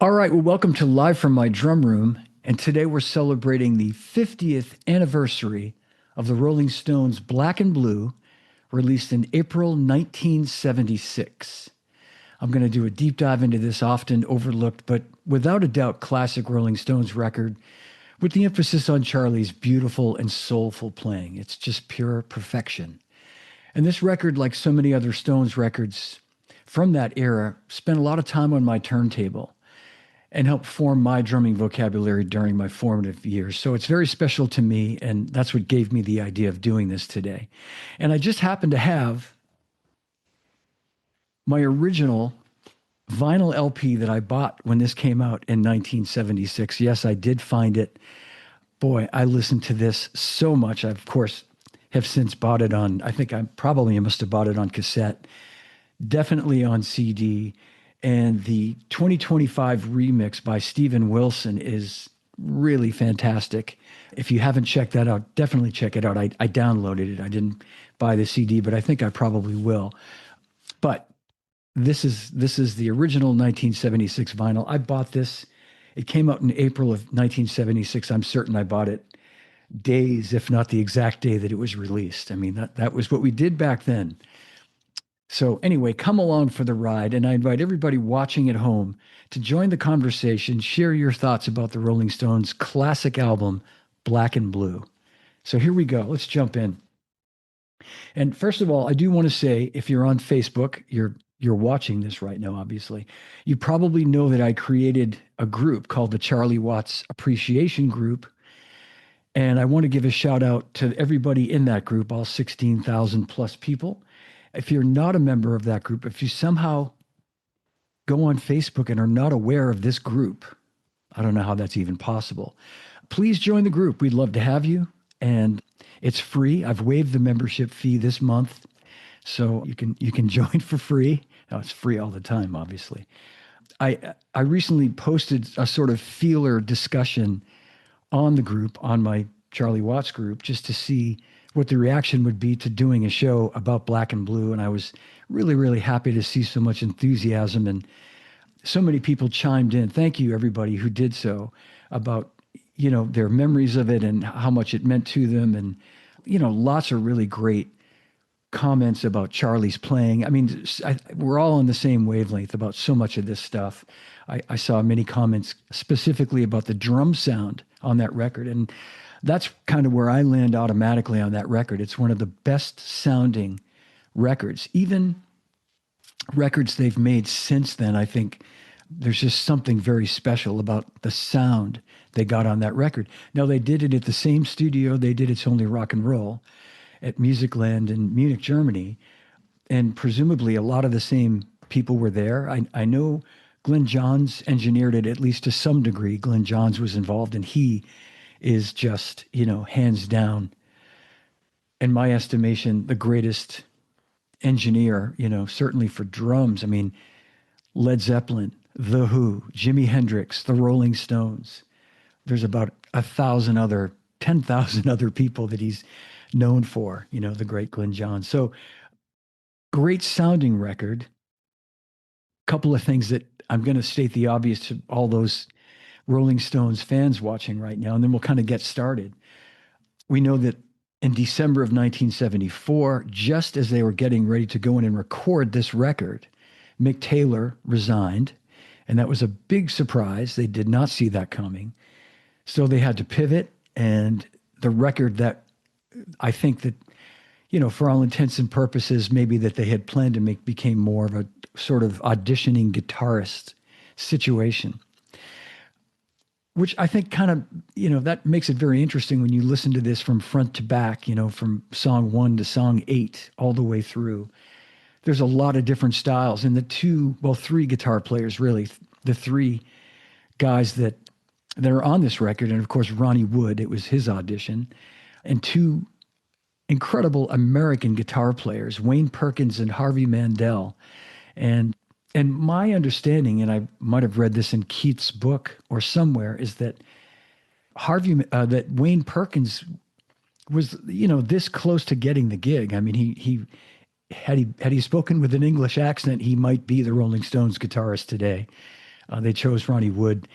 All right, well, welcome to Live from My Drum Room. And today we're celebrating the 50th anniversary of the Rolling Stones' Black and Blue, released in April 1976. I'm going to do a deep dive into this often overlooked, but without a doubt, classic Rolling Stones record with the emphasis on Charlie's beautiful and soulful playing. It's just pure perfection. And this record, like so many other Stones records from that era, spent a lot of time on my turntable and helped form my drumming vocabulary during my formative years. So it's very special to me, and that's what gave me the idea of doing this today. And I just happened to have my original vinyl LP that I bought when this came out in 1976. Yes, I did find it. Boy, I listened to this so much. I, of course, have since bought it on, I think I probably must have bought it on cassette, definitely on CD. And the 2025 remix by Steven Wilson is really fantastic. If you haven't checked that out, definitely check it out. I downloaded it. I didn't buy the CD, but I think I probably will. But this is the original 1976 vinyl. I bought this. It came out in April of 1976. I'm certain I bought it days, if not the exact day that it was released. I mean, that was what we did back then. So anyway, come along for the ride, and I invite everybody watching at home to join the conversation, share your thoughts about the Rolling Stones' classic album, Black and Blue. So here we go. Let's jump in. And first of all, I do want to say, if you're on Facebook, you're watching this right now, obviously. You probably know that I created a group called the Charlie Watts Appreciation Group. And I want to give a shout out to everybody in that group, all 16,000 plus people. If you're not a member of that group, if you somehow go on Facebook and are not aware of this group, I don't know how that's even possible. Please join the group. We'd love to have you. And it's free. I've waived the membership fee this month, so you can join for free. No, it's free all the time, obviously. I recently posted a sort of feeler discussion on the group, on my Charlie Watts group, just to see what the reaction would be to doing a show about Black and Blue. And I was really, really happy to see so much enthusiasm and so many people chimed in. Thank you, everybody who did so, about, their memories of it and how much it meant to them. And, lots of really great comments about Charlie's playing. I mean, we're all on the same wavelength about so much of this stuff. I saw many comments specifically about the drum sound on that record. And that's kind of where I land automatically on that record. It's one of the best sounding records. Even records they've made since then, I think there's just something very special about the sound they got on that record. Now, they did it at the same studio they did It's Only Rock and Roll at Musicland in Munich, Germany. And presumably a lot of the same people were there. I know Glenn Johns engineered it, at least to some degree. Glenn Johns was involved, and he is just, hands down, in my estimation, the greatest engineer, certainly for drums. I mean, Led Zeppelin, The Who, Jimi Hendrix, the Rolling Stones. There's about 10,000 other people that he's known for, the great Glenn Johns. So great sounding record. Couple of things that I'm going to state the obvious to all those Rolling Stones fans watching right now, and then we'll kind of get started. We know that in December of 1974, just as they were getting ready to go in and record this record, Mick Taylor resigned, and that was a big surprise. They did not see that coming. So they had to pivot, and the record that I think that, for all intents and purposes, maybe that they had planned to make became more of a sort of auditioning guitarist situation, which I think kind of, that makes it very interesting when you listen to this from front to back, from song 1 to song 8, all the way through. There's a lot of different styles. And three guitar players, really, the three guys that are on this record. And of course, Ronnie Wood, it was his audition, and two incredible American guitar players, Wayne Perkins and Harvey Mandel. And my understanding, and I might have read this in Keith's book or somewhere, is that that Wayne Perkins was, this close to getting the gig. I mean, he had he spoken with an English accent, he might be the Rolling Stones guitarist today. They chose Ronnie Wood.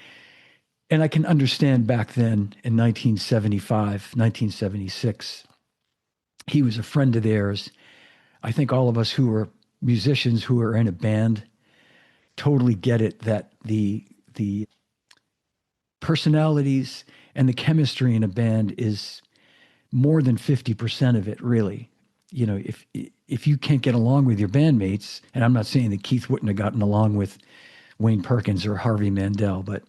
And I can understand back then in 1975, 1976, he was a friend of theirs. I think all of us who are musicians who are in a band totally get it that the personalities and the chemistry in a band is more than 50% of it, really. You know, if you can't get along with your bandmates, and I'm not saying that Keith wouldn't have gotten along with Wayne Perkins or Harvey Mandel, but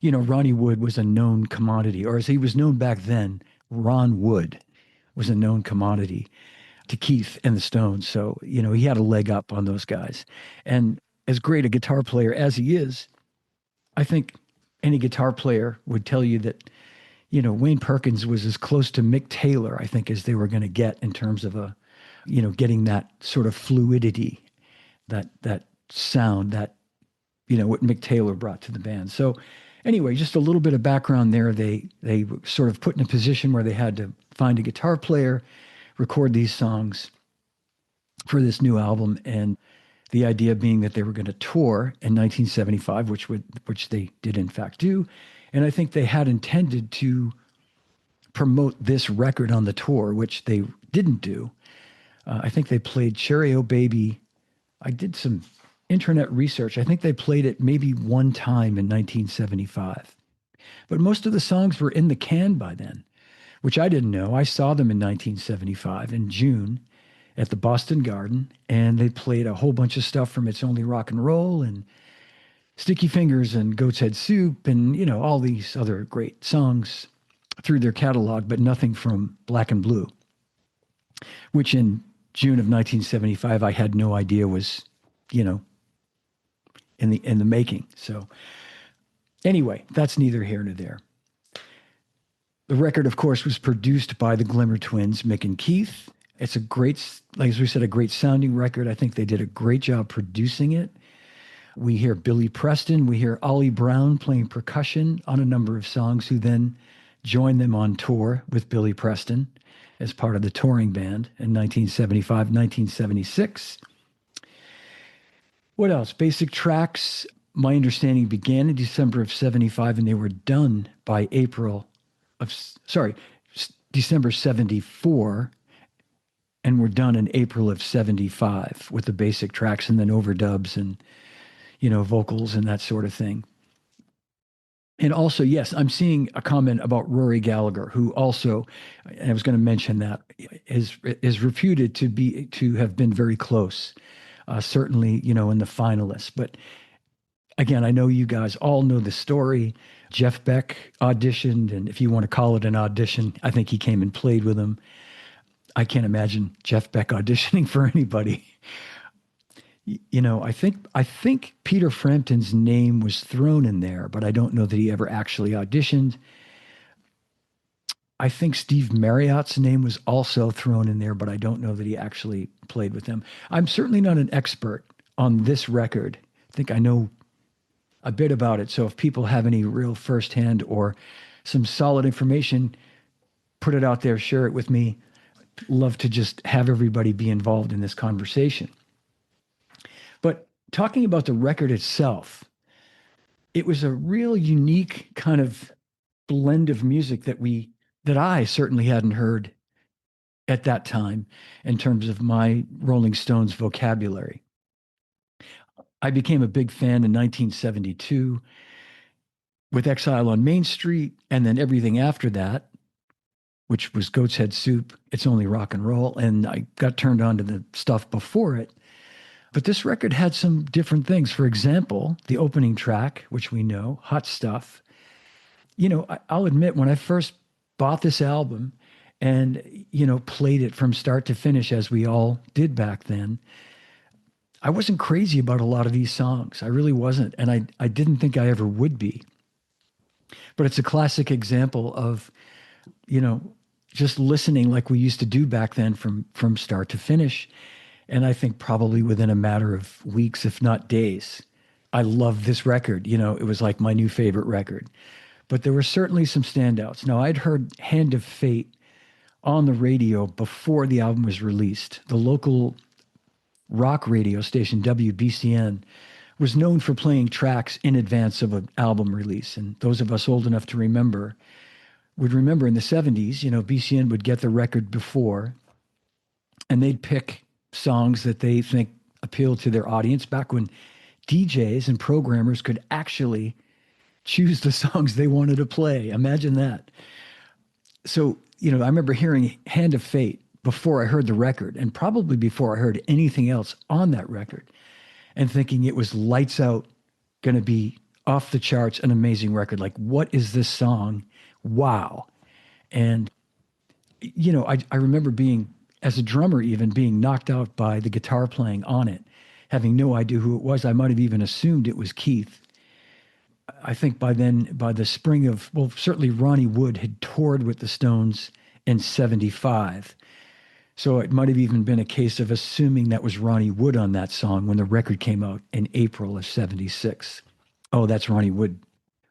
you know, Ronnie Wood was a known commodity, or as he was known back then, Ron Wood was a known commodity to Keith and the Stones. So, you know, he had a leg up on those guys. And as great a guitar player as he is, I think any guitar player would tell you that, you know, Wayne Perkins was as close to Mick Taylor, I think, as they were going to get in terms of getting that sort of fluidity, that sound, that, you know, what Mick Taylor brought to the band. So anyway, just a little bit of background there. They were sort of put in a position where they had to find a guitar player, record these songs for this new album, and the idea being that they were going to tour in 1975, which they did in fact do. And I think they had intended to promote this record on the tour, which they didn't do. I think they played Cherry O Baby. I did some internet research. I think they played it maybe one time in 1975. But most of the songs were in the can by then, which I didn't know. I saw them in 1975 in June at the Boston Garden, and they played a whole bunch of stuff from It's Only Rock and Roll and Sticky Fingers and Goat's Head Soup and, you know, all these other great songs through their catalog, but nothing from Black and Blue, which in June of 1975, I had no idea was, you know, in the making. So anyway, that's neither here nor there. The record, of course, was produced by the Glimmer Twins, Mick and Keith. It's a great, like as we said, a great sounding record. I think they did a great job producing it. We hear Billy Preston. We hear Ollie Brown playing percussion on a number of songs, who then joined them on tour with Billy Preston as part of the touring band in 1975, 1976. What else? Basic Tracks, my understanding, began in December of 75, and they were done by December 74, and were done in April of 75 with the Basic Tracks and then overdubs and, you know, vocals and that sort of thing. And also, yes, I'm seeing a comment about Rory Gallagher, who also, and I was going to mention that, is reputed to have been very close, certainly, you know, in the finalists. But again, I know you guys all know the story. Jeff Beck auditioned, and if you want to call it an audition, I think he came and played with him. I can't imagine Jeff Beck auditioning for anybody. You know, I think Peter Frampton's name was thrown in there, but I don't know that he ever actually auditioned. I think Steve Marriott's name was also thrown in there, but I don't know that he actually played with them. I'm certainly not an expert on this record. I think I know a bit about it. So if people have any real firsthand or some solid information, put it out there, share it with me. Love to just have everybody be involved in this conversation. But talking about the record itself, it was a real unique kind of blend of music that I certainly hadn't heard at that time in terms of my Rolling Stones vocabulary. I became a big fan in 1972 with Exile on Main Street, and then everything after that, which was Goat's Head Soup, It's Only Rock and Roll, and I got turned on to the stuff before it. But this record had some different things. For example, the opening track, which we know, Hot Stuff. You know, I'll admit, when I first bought this album and, you know, played it from start to finish, as we all did back then, I wasn't crazy about a lot of these songs. I really wasn't. And I didn't think I ever would be. But it's a classic example of, you know, just listening like we used to do back then from start to finish. And I think probably within a matter of weeks, if not days, I loved this record. You know, it was like my new favorite record. But there were certainly some standouts. Now, I'd heard Hand of Fate on the radio before the album was released. The local rock radio station, WBCN, was known for playing tracks in advance of an album release. And those of us old enough to remember would remember in the 70s, BCN would get the record before and they'd pick songs that they think appealed to their audience back when DJs and programmers could actually choose the songs they wanted to play. Imagine that. So, I remember hearing Hand of Fate before I heard the record and probably before I heard anything else on that record and thinking it was lights out, going to be off the charts, an amazing record. Like, what is this song? Wow. And, I remember being, as a drummer even, being knocked out by the guitar playing on it, having no idea who it was. I might have even assumed it was Keith. I think by then, by the spring of, well, certainly Ronnie Wood had toured with the Stones in 75. So it might have even been a case of assuming that was Ronnie Wood on that song when the record came out in April of 76. Oh, that's Ronnie Wood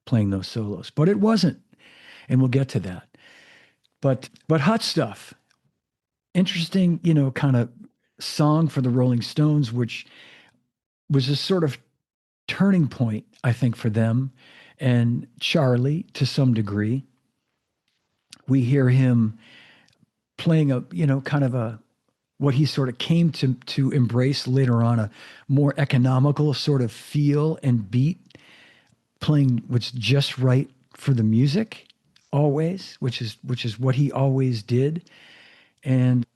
playing those solos. But it wasn't. And we'll get to that. But Hot Stuff, interesting, kind of song for the Rolling Stones, which was a sort of turning point, I think, for them and Charlie to some degree. We hear him playing a, kind of a, what he sort of came to embrace later on, a more economical sort of feel and beat, playing what's just right for the music always, which is what he always did. And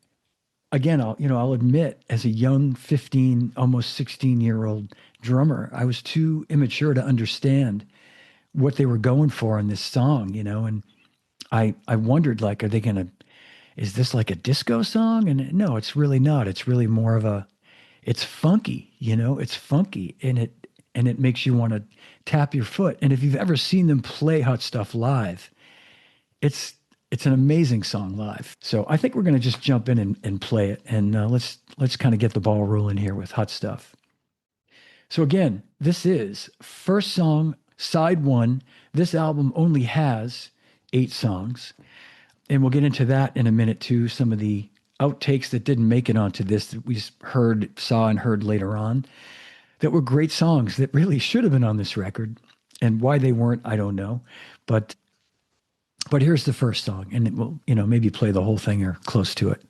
again, I'll admit, as a young 15, almost 16-year-old drummer, I was too immature to understand what they were going for in this song, and I wondered, like, is this like a disco song? And no, it's really not. It's really more of it's funky, it's funky, and it makes you want to tap your foot. And if you've ever seen them play Hot Stuff live, it's an amazing song live. So I think we're going to just jump in and play it. And let's kind of get the ball rolling here with Hot Stuff. So again, this is first song, side one. This album only has 8 songs. And we'll get into that in a minute too. Some of the outtakes that didn't make it onto this that we saw and heard later on that were great songs that really should have been on this record. And why they weren't, I don't know. But here's the first song, and it will, maybe play the whole thing or close to it.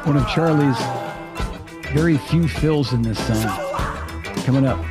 One of Charlie's very few fills in this song. Coming up.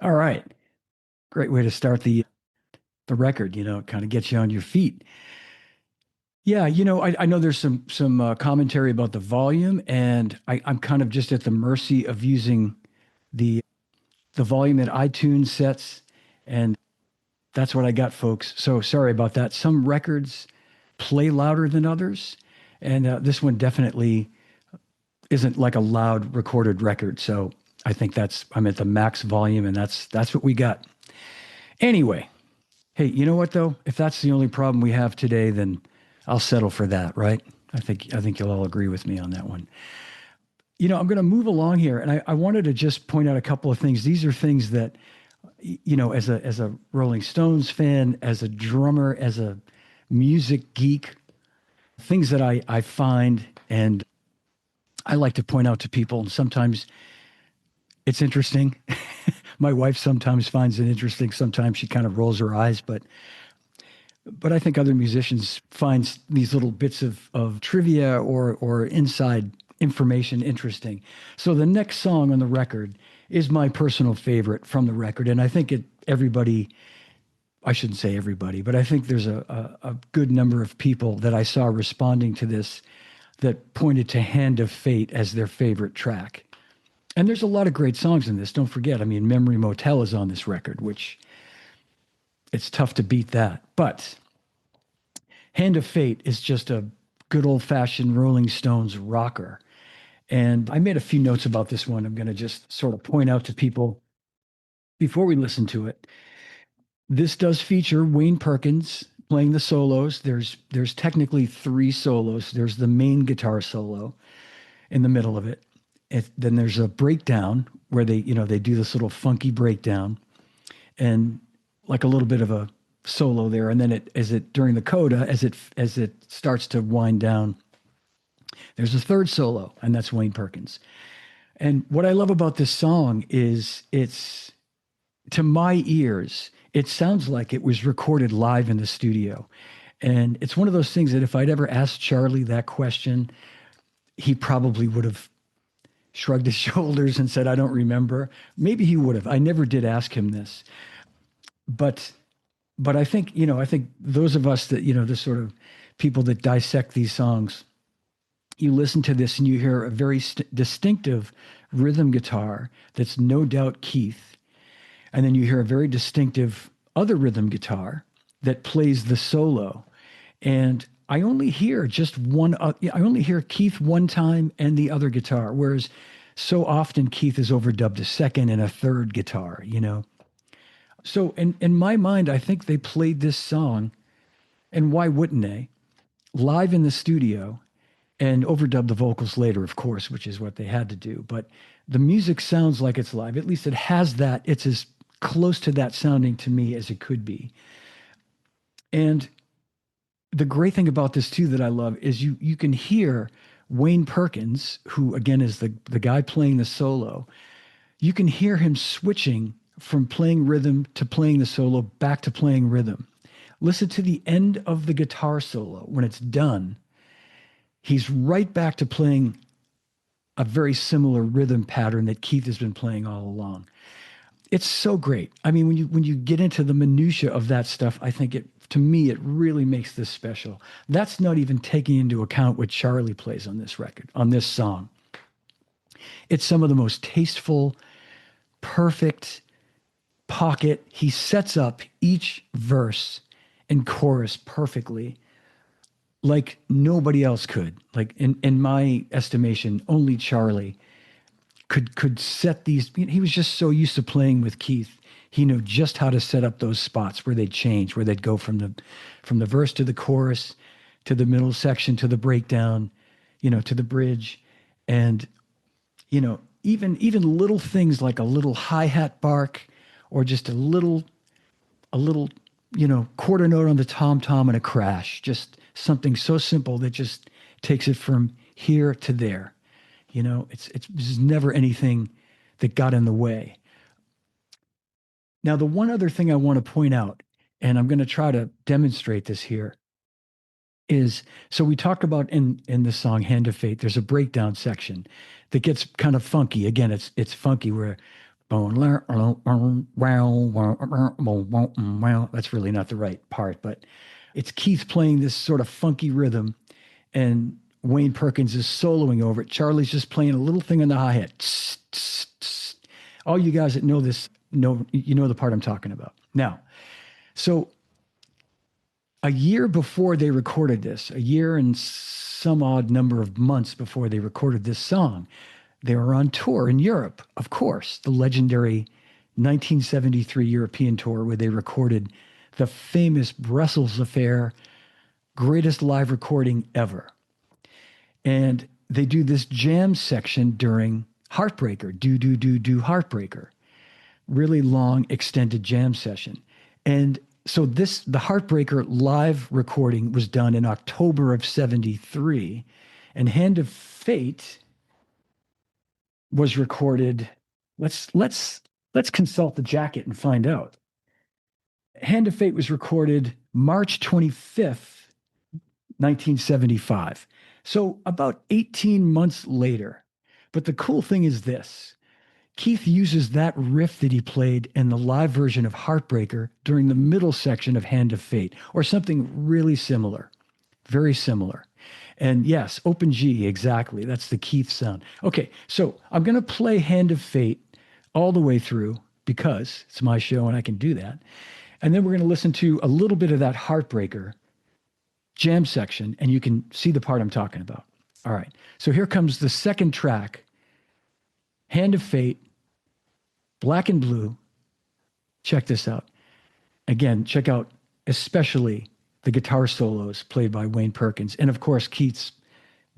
All right. Great way to start the record, kind of gets you on your feet. Yeah, I know there's some commentary about the volume, and I'm kind of just at the mercy of using the volume that iTunes sets, and that's what I got, folks. So sorry about that. Some records play louder than others, and this one definitely isn't like a loud recorded record. So I think I'm at the max volume, and that's what we got. Anyway, hey, you know what though? If that's the only problem we have today, then I'll settle for that, right? I think you'll all agree with me on that one. I'm going to move along here, and I wanted to just point out a couple of things. These are things that, as a Rolling Stones fan, as a drummer, as a music geek, things that I find and I like to point out to people. And sometimes it's interesting. My wife sometimes finds it interesting. Sometimes she kind of rolls her eyes, but I think other musicians find these little bits of trivia or inside information interesting. So the next song on the record is my personal favorite from the record. And I think I shouldn't say everybody, but I think there's a good number of people that I saw responding to this that pointed to Hand of Fate as their favorite track. And there's a lot of great songs in this. Don't forget, Memory Motel is on this record, which it's tough to beat that. But Hand of Fate is just a good old-fashioned Rolling Stones rocker. And I made a few notes about this one. I'm going to just sort of point out to people before we listen to it. This does feature Wayne Perkins playing the solos. There's technically 3 solos. There's the main guitar solo in the middle of it. Then there's a breakdown where they do this little funky breakdown and like a little bit of a solo there. And then during the coda, as it starts to wind down, there's a 3rd solo, and that's Wayne Perkins. And what I love about this song is to my ears, it sounds like it was recorded live in the studio. And it's one of those things that if I'd ever asked Charlie that question, he probably would have shrugged his shoulders and said, I don't remember. Maybe he would have. I never did ask him this. But I think, I think those of us that, the sort of people that dissect these songs, you listen to this and you hear a very distinctive rhythm guitar that's no doubt Keith. And then you hear a very distinctive other rhythm guitar that plays the solo. And I only hear I only hear Keith one time and the other guitar, whereas so often Keith is overdubbed a second and a third guitar, So in my mind, I think they played this song, and why wouldn't they, live in the studio and overdub the vocals later, of course, which is what they had to do. But the music sounds like it's live. At least it has that. It's as close to that sounding to me as it could be. And the great thing about this too that I love is you can hear Wayne Perkins, who again is the guy playing the solo. You can hear him switching from playing rhythm to playing the solo back to playing rhythm. Listen to the end of the guitar solo. When it's done, he's right back to playing a very similar rhythm pattern that Keith has been playing all along. It's so great. When you get into the minutia of that stuff, I think to me, it really makes this special. That's not even taking into account what Charlie plays on this record, on this song. It's some of the most tasteful, perfect pocket. He sets up each verse and chorus perfectly like nobody else could. Like in my estimation, only Charlie could set these. He was just so used to playing with Keith. He knew just how to set up those spots where they'd change, where they'd go from the verse to the chorus, to the middle section, to the breakdown, to the bridge. And, even little things like a little hi-hat bark or just a little, quarter note on the tom-tom and a crash, just something so simple that just takes it from here to there. There's never anything that got in the way. Now, the one other thing I want to point out, and I'm going to try to demonstrate this here, is so we talked about in the song Hand of Fate, there's a breakdown section that gets kind of funky. Again, it's funky where that's really not the right part, but it's Keith playing this sort of funky rhythm and Wayne Perkins is soloing over it. Charlie's just playing a little thing on the hi-hat. All you guys that know this know the part I'm talking about. Now, so a year before they recorded this, a year and some odd number of months before they recorded this song, they were on tour in Europe, of course, the legendary 1973 European tour where they recorded the famous Brussels Affair, greatest live recording ever. And they do this jam section during Heartbreaker, do Heartbreaker. Really long, extended jam session. And so the Heartbreaker live recording was done in October of 73, and Hand of Fate was recorded. Let's consult the jacket and find out. Hand of Fate was recorded March 25th, 1975. So about 18 months later. But the cool thing is this. Keith uses that riff that he played in the live version of Heartbreaker during the middle section of Hand of Fate, or something really similar, very similar. And yes, open G, exactly. That's the Keith sound. Okay, so I'm going to play Hand of Fate all the way through because it's my show and I can do that. And then we're going to listen to a little bit of that Heartbreaker jam section, and you can see the part I'm talking about. All right, so here comes the second track, Hand of Fate, Black and Blue. Check this out. Again, check out especially the guitar solos played by Wayne Perkins. And of course, Keith's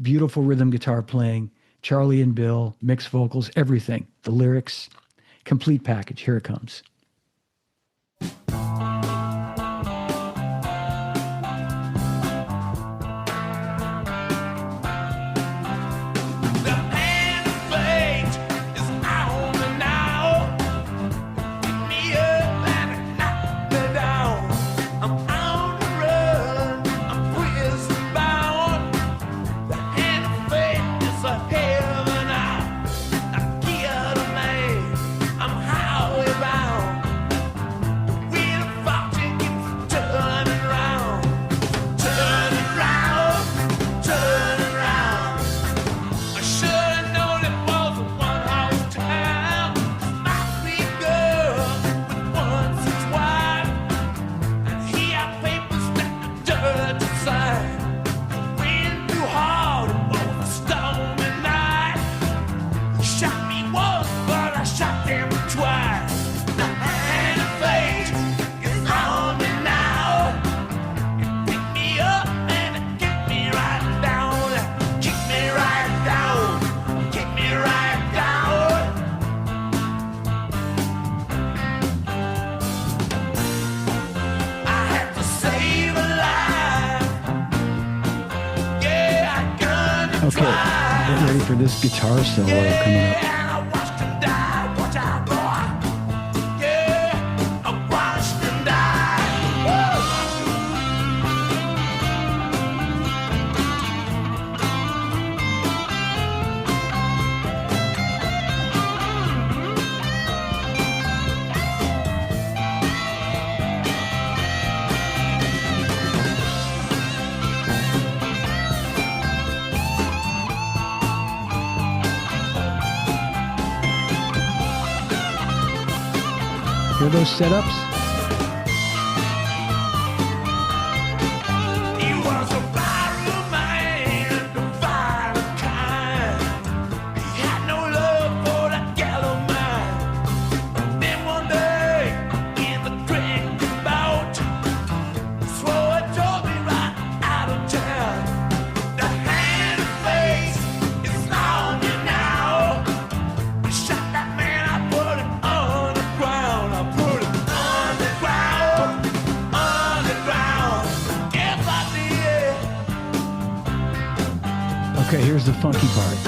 beautiful rhythm guitar playing, Charlie and Bill, mixed vocals, everything. The lyrics, complete package. Here it comes. Okay, get ready for this guitar solo coming up. Hear those setups? Okay, here's the funky part.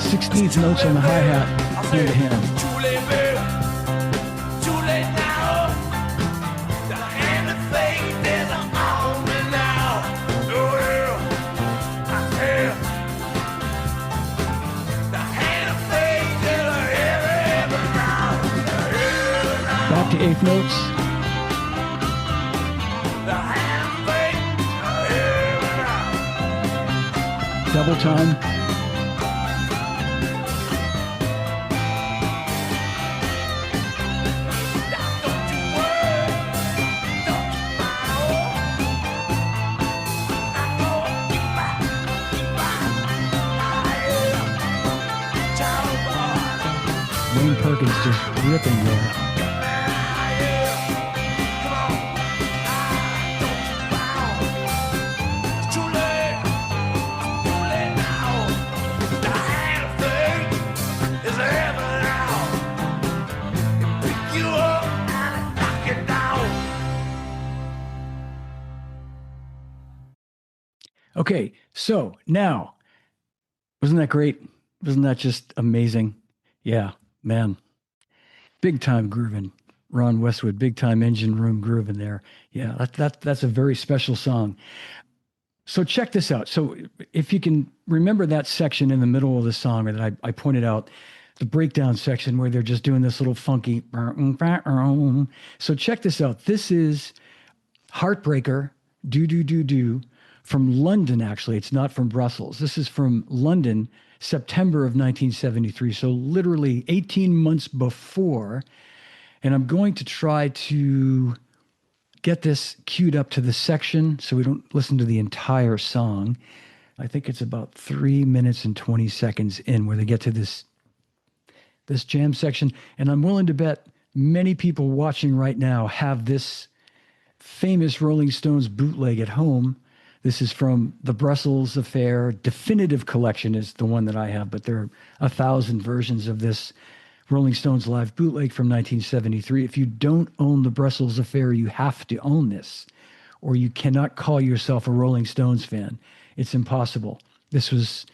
16th notes on the hi-hat, hand to hand. Back to eighth notes. Double time. Wayne Perkins just ripping there. Okay, so now, wasn't that great? Wasn't that just amazing? Yeah, man. Big time grooving. Ron Westwood, big time engine room grooving there. Yeah, that's a very special song. So check this out. So if you can remember that section in the middle of the song that I pointed out, the breakdown section where they're just doing this little funky. So check this out. This is Heartbreaker, Do Do Do Do, from London, actually. It's not from Brussels. This is from London, September of 1973. So literally 18 months before. And I'm going to try to get this queued up to the section so we don't listen to the entire song. I think it's about 3 minutes and 20 seconds in where they get to this jam section. And I'm willing to bet many people watching right now have this famous Rolling Stones bootleg at home. This is from the Brussels Affair Definitive Collection is the one that I have, but there are 1,000 versions of this Rolling Stones live bootleg from 1973. If you don't own the Brussels Affair, you have to own this, or you cannot call yourself a Rolling Stones fan. It's impossible. This was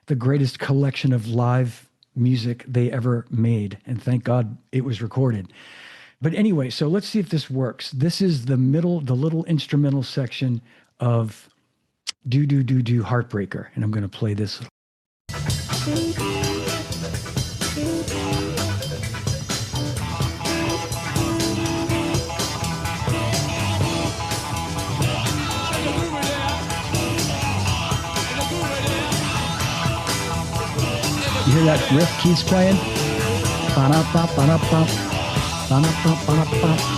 the greatest collection of live music they ever made, and thank God it was recorded. But anyway, so let's see if this works. This is the little instrumental section of Do Do Do Do Heartbreaker, and I'm going to play this. You hear that riff Keith's playing? Ba-da-ba, ba-da-ba, ba-da-ba, ba-da-ba.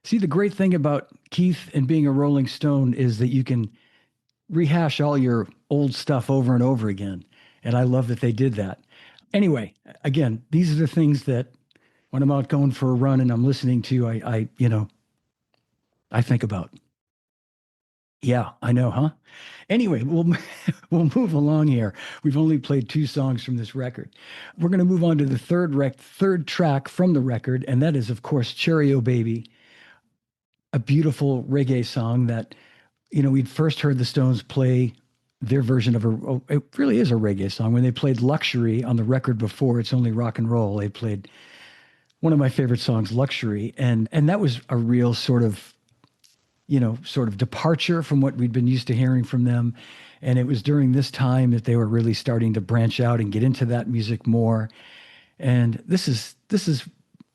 See, the great thing about Keith and being a Rolling Stone is that you can rehash all your old stuff over and over again. And I love that they did that. Anyway, again, these are the things that when I'm out going for a run and I'm listening to, I think about. Yeah, I know, huh? Anyway, we'll move along here. We've only played 2 songs from this record. We're going to move on to the third track from the record, and that is, of course, Cherry O Baby, a beautiful reggae song that, we'd first heard the Stones play their version of it really is a reggae song. When they played Luxury on the record before It's Only Rock and Roll, they played one of my favorite songs, Luxury. And that was a real sort of, sort of departure from what we'd been used to hearing from them. And it was during this time that they were really starting to branch out and get into that music more. And this is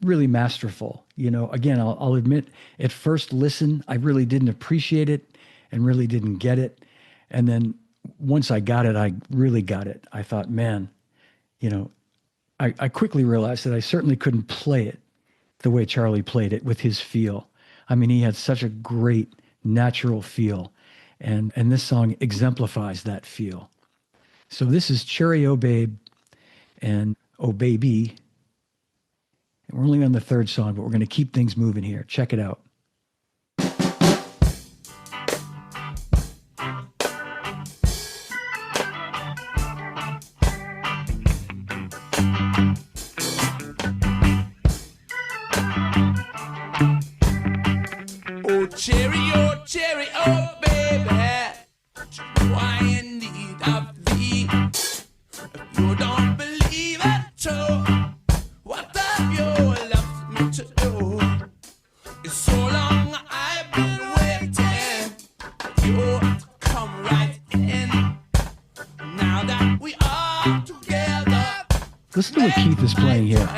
really masterful. Again, I'll admit at first listen, I really didn't appreciate it and really didn't get it. And then once I got it, I really got it. I thought, man, you know, I quickly realized that I certainly couldn't play it the way Charlie played it with his feel. I mean, he had such a great natural feel, and this song exemplifies that feel. So this is Cherry O Babe and Oh Baby. And we're only on the third song, but we're going to keep things moving here. Check it out. Cherry, oh baby, why in need of thee? If you don't believe it true, what have you left me to do? It's so long I've been waiting for you to come right in. Now that we are together, listen to what Keith is playing here.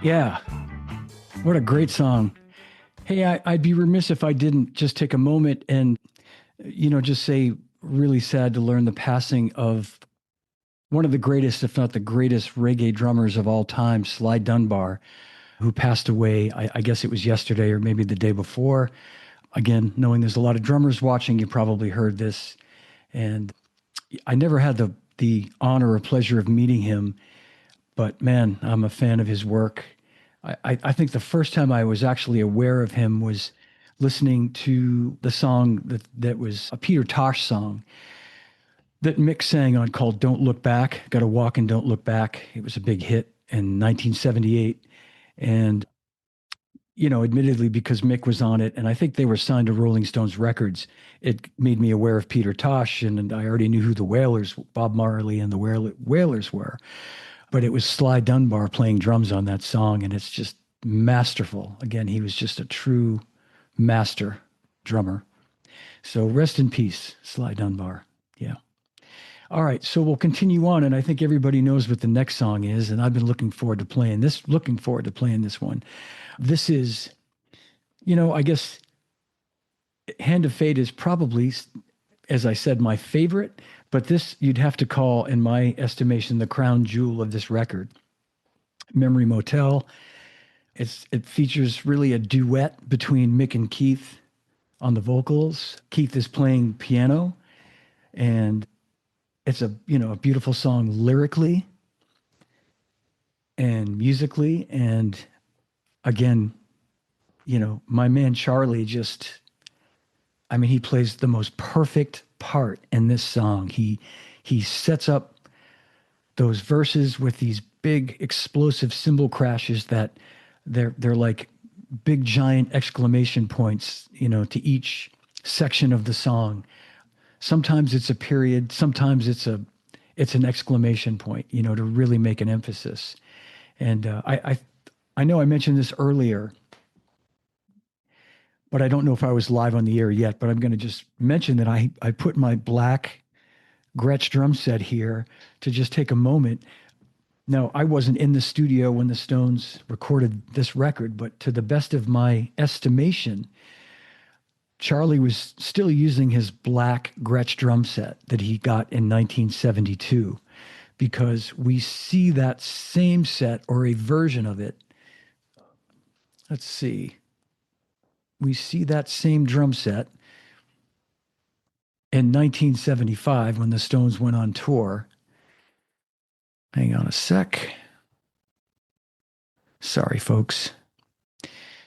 Yeah. What a great song. Hey, I'd be remiss if I didn't just take a moment and, just say really sad to learn the passing of one of the greatest, if not the greatest reggae drummers of all time, Sly Dunbar, who passed away. I guess it was yesterday or maybe the day before. Again, knowing there's a lot of drummers watching, you probably heard this. And I never had the honor or pleasure of meeting him, but man, I'm a fan of his work. I think the first time I was actually aware of him was listening to the song that was a Peter Tosh song that Mick sang on called Don't Look Back. Got to Walk and Don't Look Back. It was a big hit in 1978. And admittedly because Mick was on it, and I think they were signed to Rolling Stones Records, it made me aware of Peter Tosh, and I already knew who the Wailers, Bob Marley and the Wailers were. But it was Sly Dunbar playing drums on that song, and it's just masterful. Again, he was just a true master drummer. So rest in peace, Sly Dunbar. Yeah. All right, so we'll continue on, and I think everybody knows what the next song is, and I've been looking forward to playing this one. This is, I guess Hand of Fate is probably, as I said, my favorite, but this you'd have to call, in my estimation, the crown jewel of this record. Memory Motel. It features really a duet between Mick and Keith on the vocals. Keith is playing piano, and it's a beautiful song lyrically and musically. And again, my man Charlie he plays the most perfect part in this song. He sets up those verses with these big explosive cymbal crashes that they're like big giant exclamation points, to each section of the song. Sometimes it's a period, sometimes it's an exclamation point, to really make an emphasis. And I know I mentioned this earlier, but I don't know if I was live on the air yet, but I'm going to just mention that I put my black Gretsch drum set here to just take a moment. Now, I wasn't in the studio when the Stones recorded this record, but to the best of my estimation, Charlie was still using his black Gretsch drum set that he got in 1972, because we see that same set or a version of it. Let's see. We see that same drum set in 1975 when the Stones went on tour. Hang on a sec. Sorry, folks.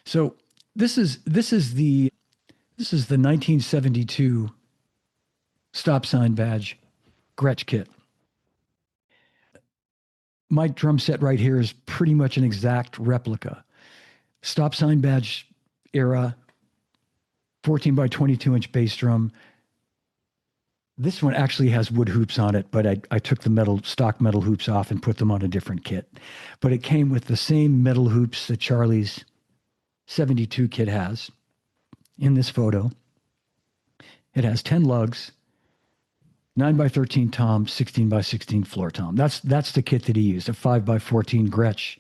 So this is the 1972 stop sign badge Gretsch kit. My drum set right here is pretty much an exact replica. Stop sign badge era, 14 by 22 inch bass drum. This one actually has wood hoops on it, but I took the stock metal hoops off and put them on a different kit. But it came with the same metal hoops that Charlie's 72 kit has in this photo. It has 10 lugs, 9 by 13 tom, 16 by 16 floor tom. That's the kit that he used, a 5 by 14 Gretsch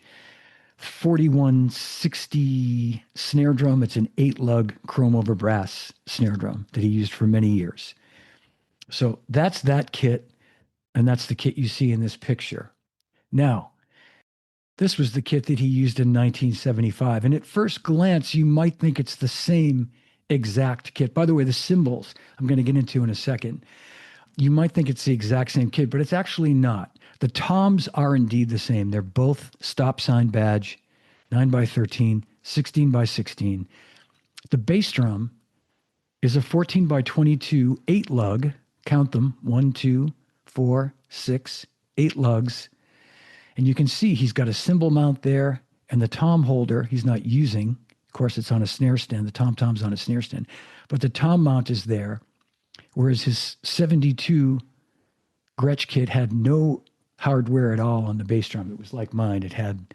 4160 snare drum. It's an 8-lug chrome over brass snare drum that he used for many years. So that's that kit, and that's the kit you see in this picture. Now, this was the kit that he used in 1975, and at first glance, you might think it's the same exact kit. By the way, the cymbals I'm going to get into in a second. You might think it's the exact same kit, but it's actually not. The toms are indeed the same. They're both stop sign badge, 9 by 13, 16 by 16. The bass drum is a 14 by 22 8-lug. Count them, 1, 2, 4, 6, 8 lugs. And you can see he's got a cymbal mount there, and the tom holder he's not using. Of course, it's on a snare stand. The tom's on a snare stand. But the tom mount is there, whereas his 72 Gretsch kit had no hardware at all on the bass drum. It was like mine. It had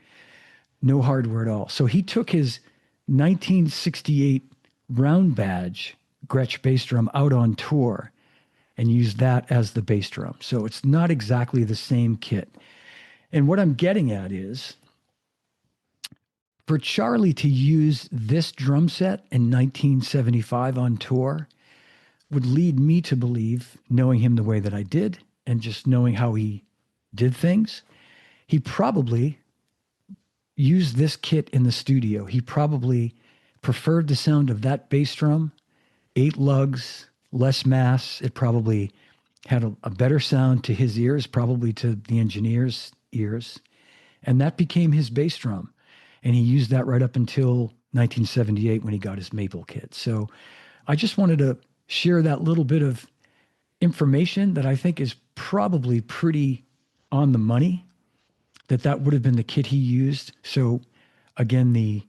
no hardware at all. So he took his 1968 round badge Gretsch bass drum out on tour and used that as the bass drum. So it's not exactly the same kit. And what I'm getting at is, for Charlie to use this drum set in 1975 on tour would lead me to believe, knowing him the way that I did and just knowing how he did things, he probably used this kit in the studio. He probably preferred the sound of that bass drum, 8 lugs, less mass. It probably had a better sound to his ears, probably to the engineer's ears. And that became his bass drum. And he used that right up until 1978 when he got his Maple kit. So I just wanted to share that little bit of information that I think is probably pretty on the money, that would have been the kit he used. So again, the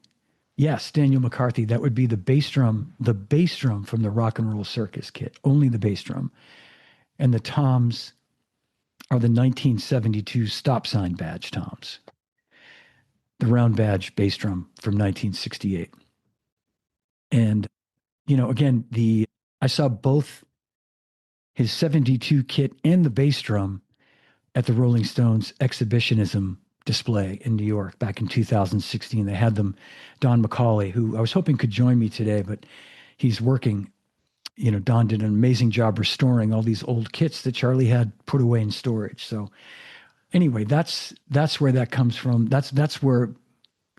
Yes, Daniel McCarthy. That would be the bass drum from the Rock and Roll Circus kit, only the bass drum. And the toms are the 1972 stop sign badge toms, the round badge bass drum from 1968. And, again, I saw both his 72 kit and the bass drum at the Rolling Stones exhibitionism display in New York back in 2016. They had them, Don McCauley, who I was hoping could join me today, but he's working. Don did an amazing job restoring all these old kits that Charlie had put away in storage. So anyway, that's where that comes from. That's where,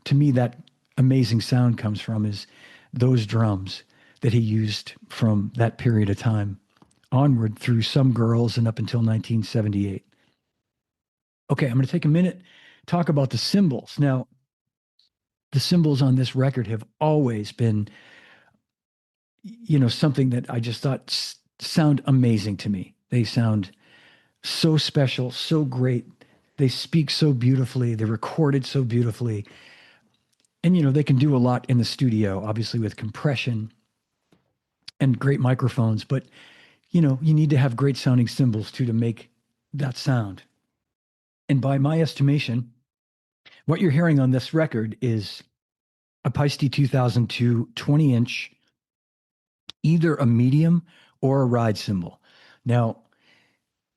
to me, that amazing sound comes from, is those drums that he used from that period of time onward through Some Girls and up until 1978. Okay, I'm going to take a minute, talk about the cymbals. Now, the cymbals on this record have always been, something that I just thought sound amazing to me. They sound so special, so great. They speak so beautifully. They're recorded so beautifully. And, they can do a lot in the studio, obviously with compression and great microphones. But, you need to have great sounding cymbals too to make that sound. And by my estimation, what you're hearing on this record is a Paiste 2002 20-inch, either a medium or a ride cymbal. Now,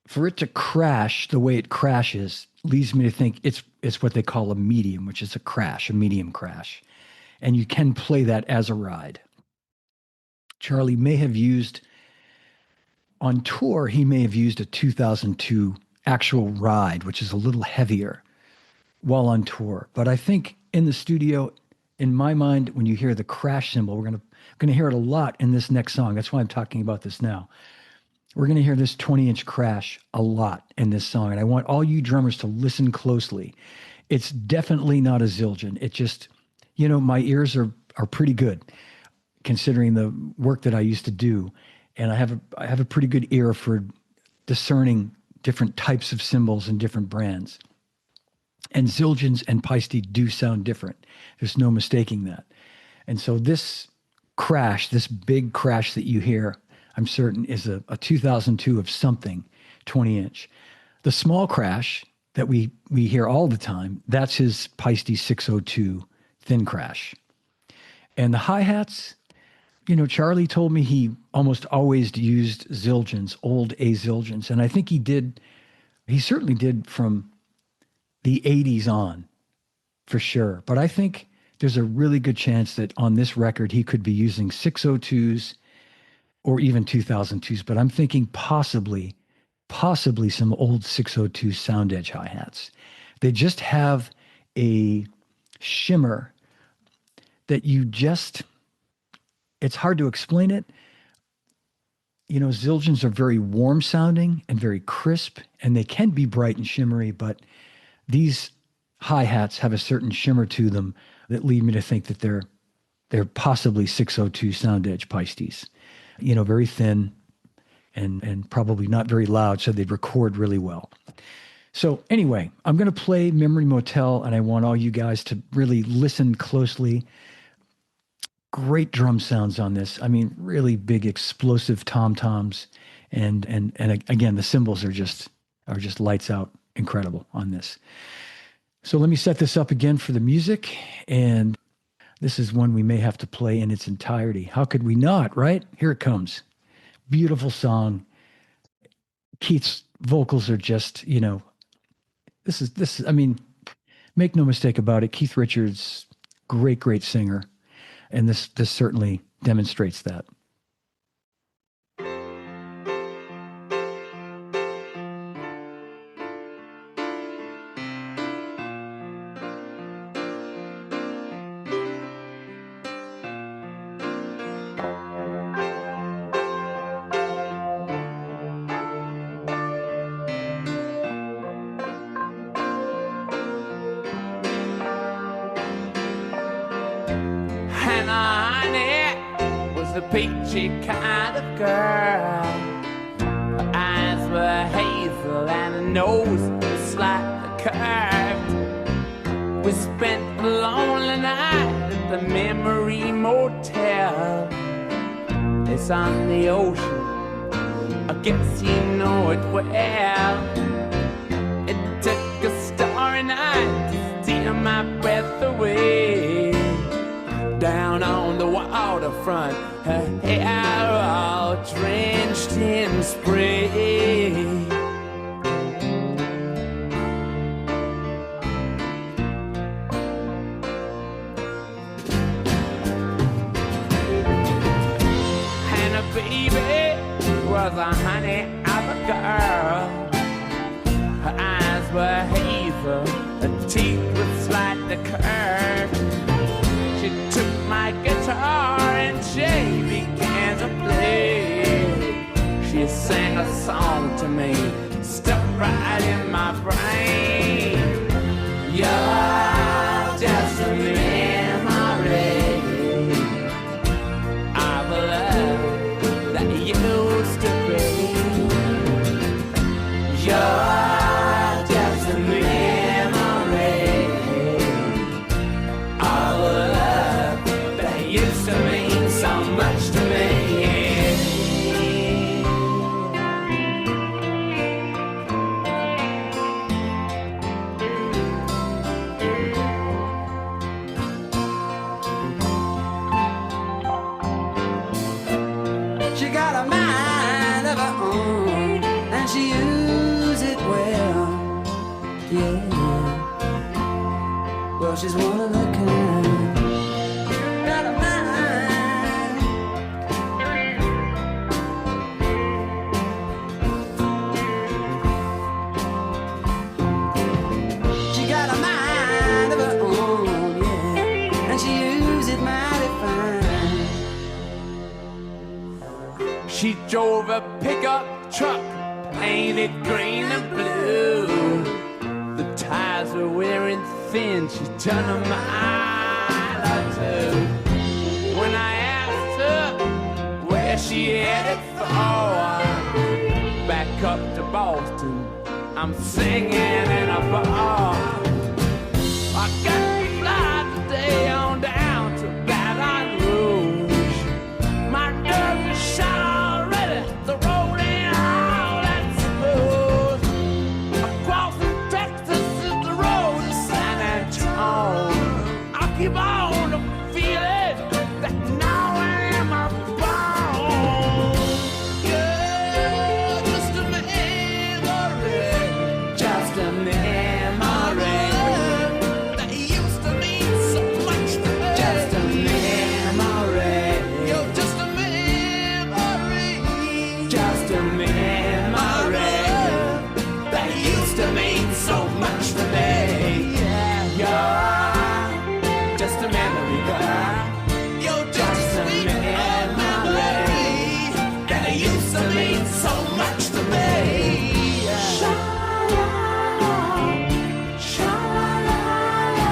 for it to crash the way it crashes leads me to think it's what they call a medium, which is a medium crash. And you can play that as a ride. Charlie may have used, on tour, he may have used a 2002 actual ride, which is a little heavier while on tour. But I think in the studio, in my mind, when you hear the crash cymbal, we're going to hear it a lot in this next song. That's why I'm talking about this now. We're going to hear this 20-inch crash a lot in this song. And I want all you drummers to listen closely. It's definitely not a Zildjian. It just, my ears are pretty good considering the work that I used to do. And I have a pretty good ear for discerning different types of cymbals and different brands. And Zildjians and Paiste do sound different. There's no mistaking that. And so this crash, this big crash that you hear, I'm certain is a 2002 of something 20-inch. The small crash that we hear all the time, that's his Paiste 602 thin crash. And the hi-hats, Charlie told me he almost always used Zildjians, old A Zildjians. And I think he certainly did from the 80s on, for sure. But I think there's a really good chance that on this record, he could be using 602s or even 2002s. But I'm thinking possibly some old 602 sound edge hi-hats. They just have a shimmer that it's hard to explain it. Zildjians are very warm sounding and very crisp, and they can be bright and shimmery, but these hi-hats have a certain shimmer to them that lead me to think that they're possibly 602 sound edge Paistes. Very thin and probably not very loud, so they'd record really well. So anyway, I'm going to play Memory Motel, and I want all you guys to really listen closely. Great drum sounds on this. I mean, really big explosive tom-toms. And again, the cymbals are just lights out incredible on this. So let me set this up again for the music. And this is one we may have to play in its entirety. How could we not, right? Here it comes. Beautiful song. Keith's vocals are just, I mean, make no mistake about it. Keith Richards, great singer. And this certainly demonstrates that. Peachy kind of girl. Her eyes were hazel and her nose was slightly curved. We spent a lonely night the Memory Motel. It's on the ocean, I guess you know it well. It took a starry night to steal my breath away. Down on the waterfront, her hair all drenched in spray. Hannah baby was a honey of a girl. Her eyes were hazel, her teeth were slightly curved. She took my guitar and she began to play. She sang a song to me, stuck right in my brain. You're just a memory of a love that used to be. You're just a memory of a love that used to mean so much to me. She got a mind of her own and she uses it well. Yeah, well, she's one of a kind. Got a mind. She got a mind of her own, yeah, and she uses it mighty fine. She drove a pickup truck painted green and blue. The tires were wearing thin, she turned a mile or two. When I asked her where she headed for, back up to Boston, I'm singing in a bar. I got to fly today on down to Baton Rouge. My nerves are shot already, the road ain't all that smooth. Across Texas is the road to San Antonio. I keep on the feeling that now I am a bone. Yeah, just a memory, just a memory that used to mean so much to me. Just a memory, you're just a memory, just a memory that used to mean so much to me. Yeah, you're just a memory, girl. You're just a memory that used to mean so much to me. Sha-la-la, sha-la-la-la,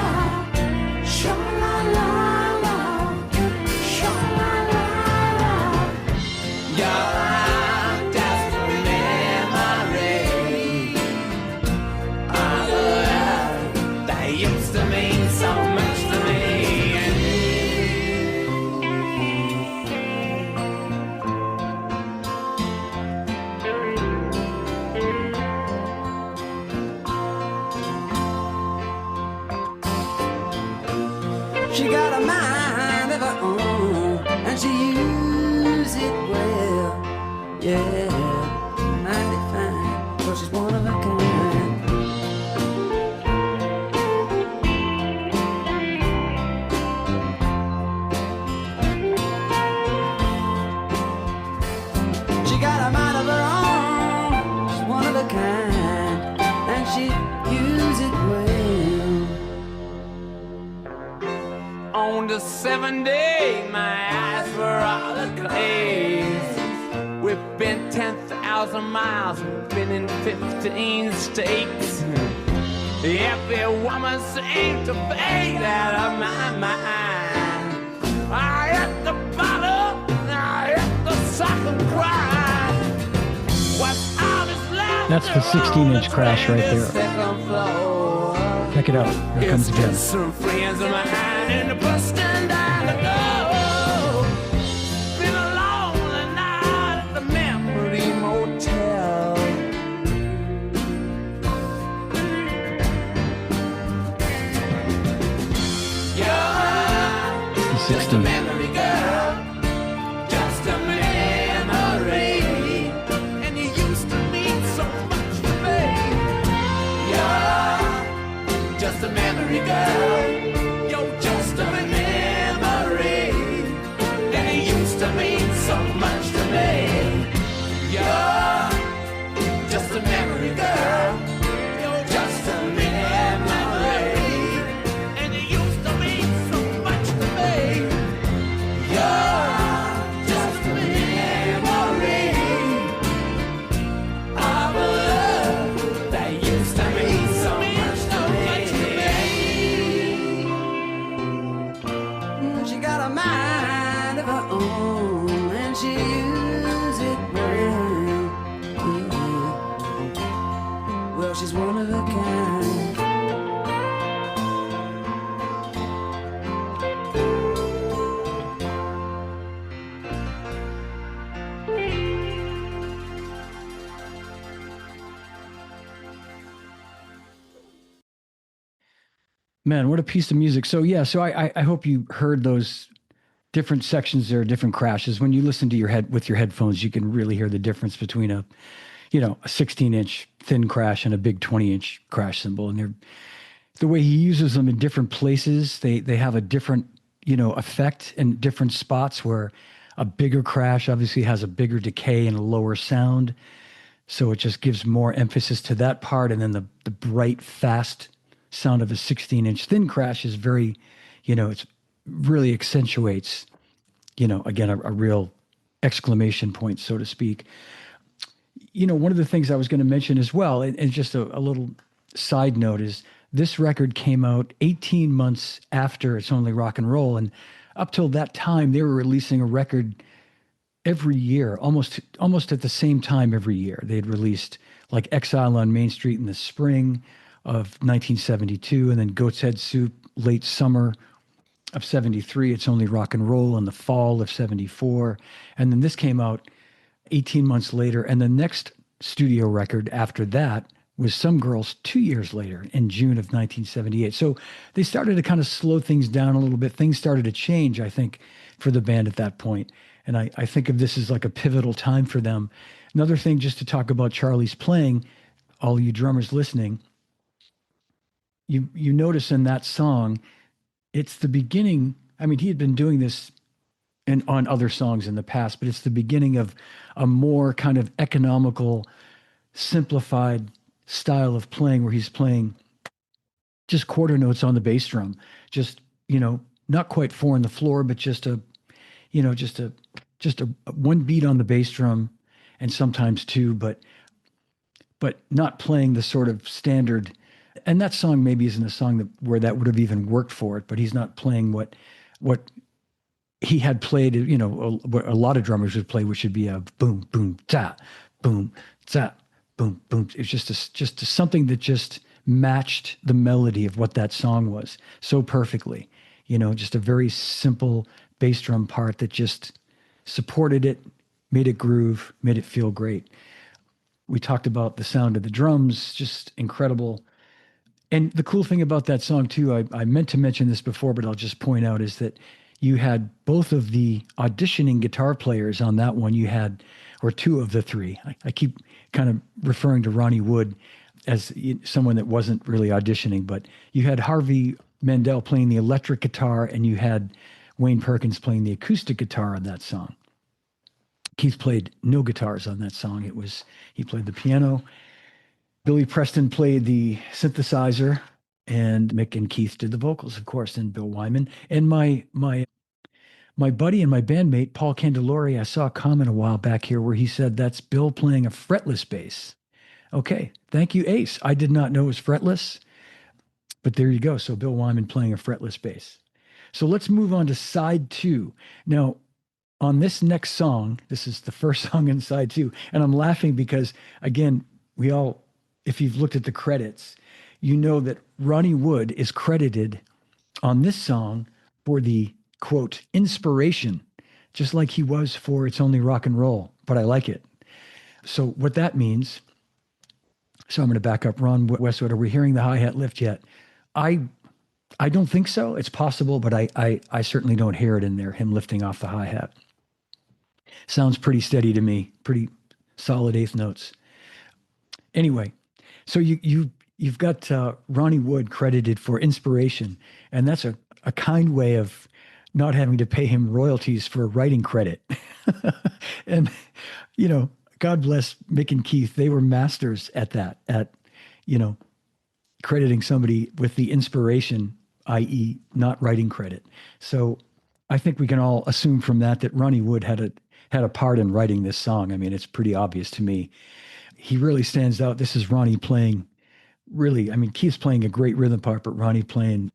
sha-la-la-la, sha-la-la-la. You're just a memory of a love that used to mean so much to me. She got a mind of her own and she uses it well. Yeah, mighty fine, 'cause she's one of a kind. She got a mind of her own, she's one of a kind, and she uses it well. On the 7th day, my eyes were all aglaze. We've been 10,000 miles, we've been in 15 states. Every woman seemed to fade out of my mind. I hit the bottle, I hit the second cry. What's all this laughter? That's the 16-inch crash right there. Second floor. Check it out. Here it comes It's again. just some friends of mine. and busting down the door. Been a lonely night at the Memory Motel. You're just a memory girl, just a memory, and you used to mean so much to me. You're just a memory girl, you're just a memory, and you used to mean so much to me. You're just a memory girl, you're just a memory, and you used to mean so much to me. You're just a memory of a love that used to mean so much to me. She got a mind of her own, and she uses it well. Well, she's one of a kind. Man, what a piece of music. So yeah, so I hope you heard those different sections there, different crashes. When you listen to your head with your headphones, you can really hear the difference between a 16-inch thin crash and a big 20-inch crash cymbal. And they're the way he uses them in different places, they have a different, effect in different spots where a bigger crash obviously has a bigger decay and a lower sound. So it just gives more emphasis to that part. And then the bright, fast sound of a 16-inch thin crash is very, it's really accentuates, again, a real exclamation point, so to speak. One of the things I was going to mention as well, and just a little side note, is this record came out 18 months after It's Only Rock and Roll. And up till that time, they were releasing a record every year, almost at the same time every year. They had released like Exile on Main Street in the spring of 1972, and then Goat's Head Soup late summer of 73. It's Only Rock and Roll in the fall of 74. And then this came out 18 months later. And the next studio record after that was Some Girls 2 years later in June of 1978. So they started to kind of slow things down a little bit. Things started to change, I think, for the band at that point. And I think of this as like a pivotal time for them. Another thing, just to talk about Charlie's playing, all you drummers listening, you notice in that song, it's the beginning. I mean, he had been doing this on other songs in the past, but it's the beginning of a more kind of economical, simplified style of playing where he's playing just quarter notes on the bass drum, just, not quite four on the floor, but just a one beat on the bass drum and sometimes two, but not playing the sort of standard. And that song maybe isn't a song where that would have even worked for it, but he's not playing what he had played, what a lot of drummers would play, which should be a boom, boom, ta, boom, ta, boom, boom. It's just something that just matched the melody of what that song was so perfectly. Just a very simple bass drum part that just supported it, made it groove, made it feel great. We talked about the sound of the drums, just incredible. And the cool thing about that song too, I meant to mention this before, but I'll just point out, is that you had both of the auditioning guitar players on that one. You had, or two of the three. I keep kind of referring to Ronnie Wood as someone that wasn't really auditioning, but you had Harvey Mandel playing the electric guitar, and you had Wayne Perkins playing the acoustic guitar on that song. Keith played no guitars on that song. He played the piano. Billy Preston played the synthesizer, and Mick and Keith did the vocals, of course, and Bill Wyman. And my buddy and my bandmate, Paul Candelori, I saw a comment a while back here where he said that's Bill playing a fretless bass. Okay, thank you, Ace. I did not know it was fretless, but there you go. So Bill Wyman playing a fretless bass. So let's move on to side two. Now, on this next song, this is the first song in side two, and I'm laughing because, again, if you've looked at the credits, you know that Ronnie Wood is credited on this song for the quote inspiration, just like he was for It's Only Rock and Roll, but I like it. So what that means, so I'm going to back up. Ron Westwood, are we hearing the hi-hat lift yet? I don't think so. It's possible, but I certainly don't hear it in there, him lifting off the hi-hat. Sounds pretty steady to me, pretty solid eighth notes. Anyway, so you've got Ronnie Wood credited for inspiration, and that's a kind way of not having to pay him royalties for writing credit. And, you know, God bless Mick and Keith. They were masters at that, at, you know, crediting somebody with the inspiration, i.e. not writing credit. So I think we can all assume from that Ronnie Wood had a part in writing this song. I mean, it's pretty obvious to me. He really stands out. This is Ronnie playing really, I mean, Keith's playing a great rhythm part, but Ronnie playing,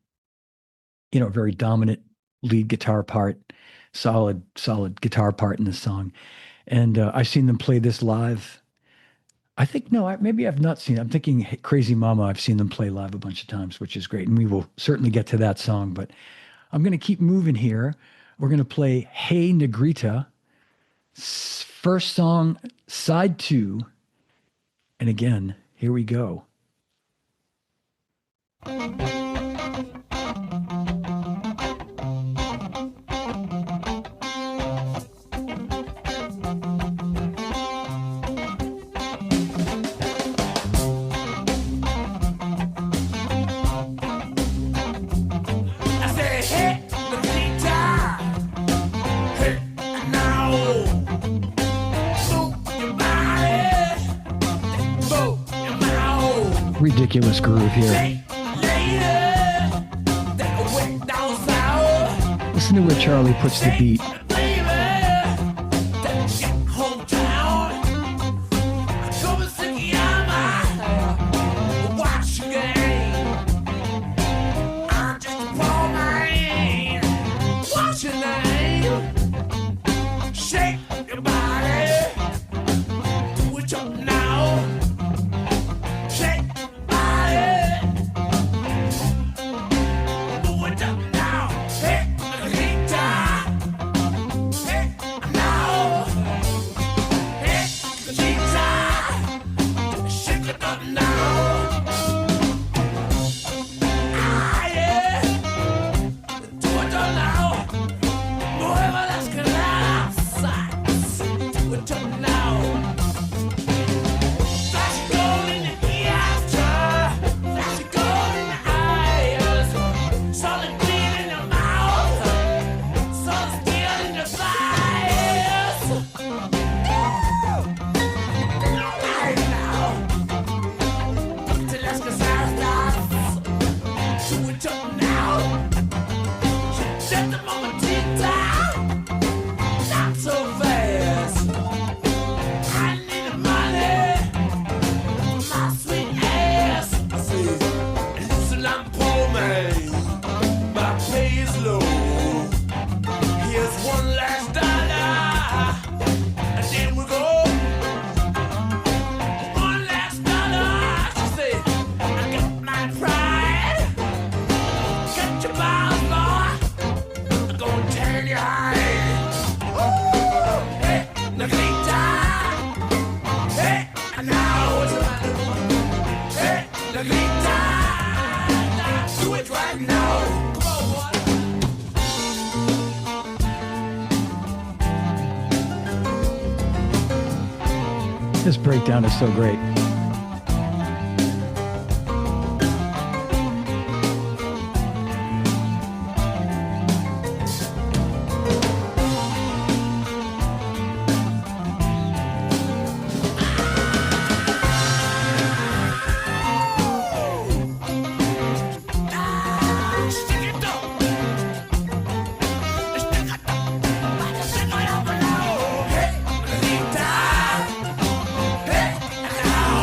you know, a very dominant lead guitar part, solid guitar part in the song. And I've seen them play this live. I think, no, maybe I've not seen it. I'm thinking Crazy Mama, I've seen them play live a bunch of times, which is great. And we will certainly get to that song, but I'm going to keep moving here. We're going to play Hey Negrita, first song, side 2. And again, here we go. Ridiculous groove here. Listen to where Charlie puts the beat. This breakdown is so great. Now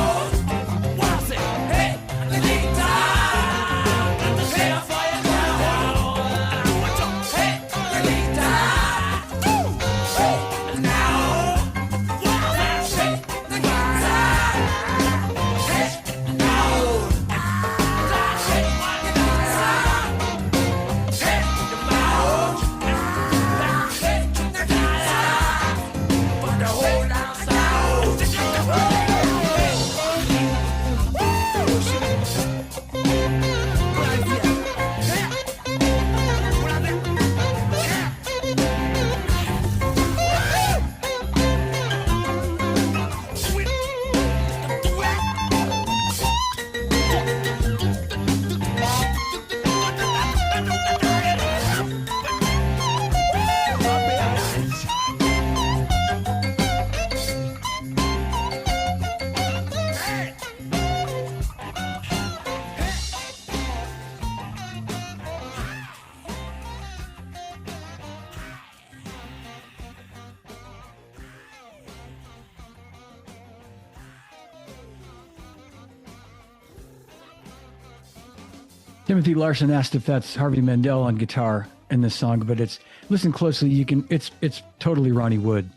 Timothy Larson asked if that's Harvey Mandel on guitar in this song, but it's listen closely. You can it's totally Ronnie Wood.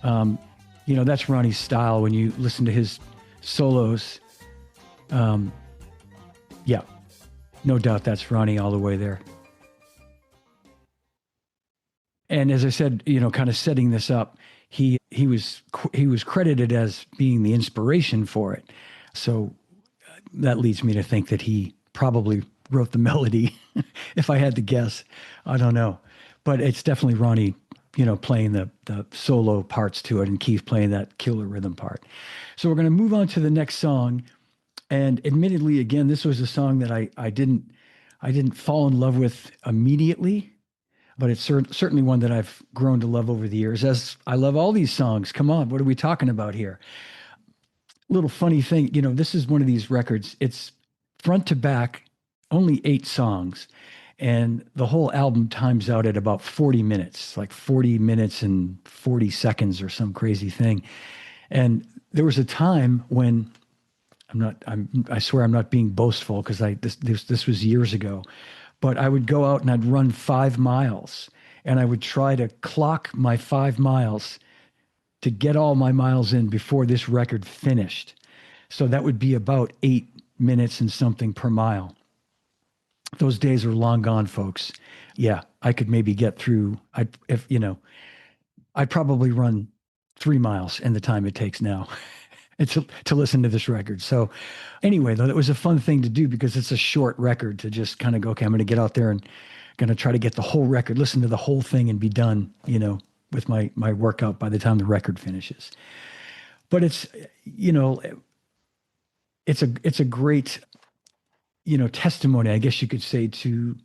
That's Ronnie's style when you listen to his solos. Yeah, no doubt that's Ronnie all the way there. And as I said, kind of setting this up, he was credited as being the inspiration for it. So that leads me to think that he probably wrote the melody. If I had to guess, I don't know, but it's definitely Ronnie, playing the solo parts to it, and Keith playing that killer rhythm part. So we're going to move on to the next song. And admittedly, again, this was a song that I didn't fall in love with immediately, but it's certainly one that I've grown to love over the years. As I love all these songs. Come on, what are we talking about here? Little funny thing, this is one of these records. It's front to back, only 8 songs, and the whole album times out at about 40 minutes, like 40 minutes and 40 seconds or some crazy thing. And there was a time when I swear I'm not being boastful because this was years ago, but I would go out and I'd run 5 miles, and I would try to clock my 5 miles to get all my miles in before this record finished. So that would be about 8 minutes and something per mile. Those days are long gone, folks. Yeah, I could maybe get through. I'd probably run 3 miles in the time it takes now to listen to this record. So anyway, though, that was a fun thing to do because it's a short record to just kind of go, okay, I'm going to get out there and going to try to get the whole record, listen to the whole thing and be done, with my workout by the time the record finishes. But it's a great, testimony, I guess you could say, to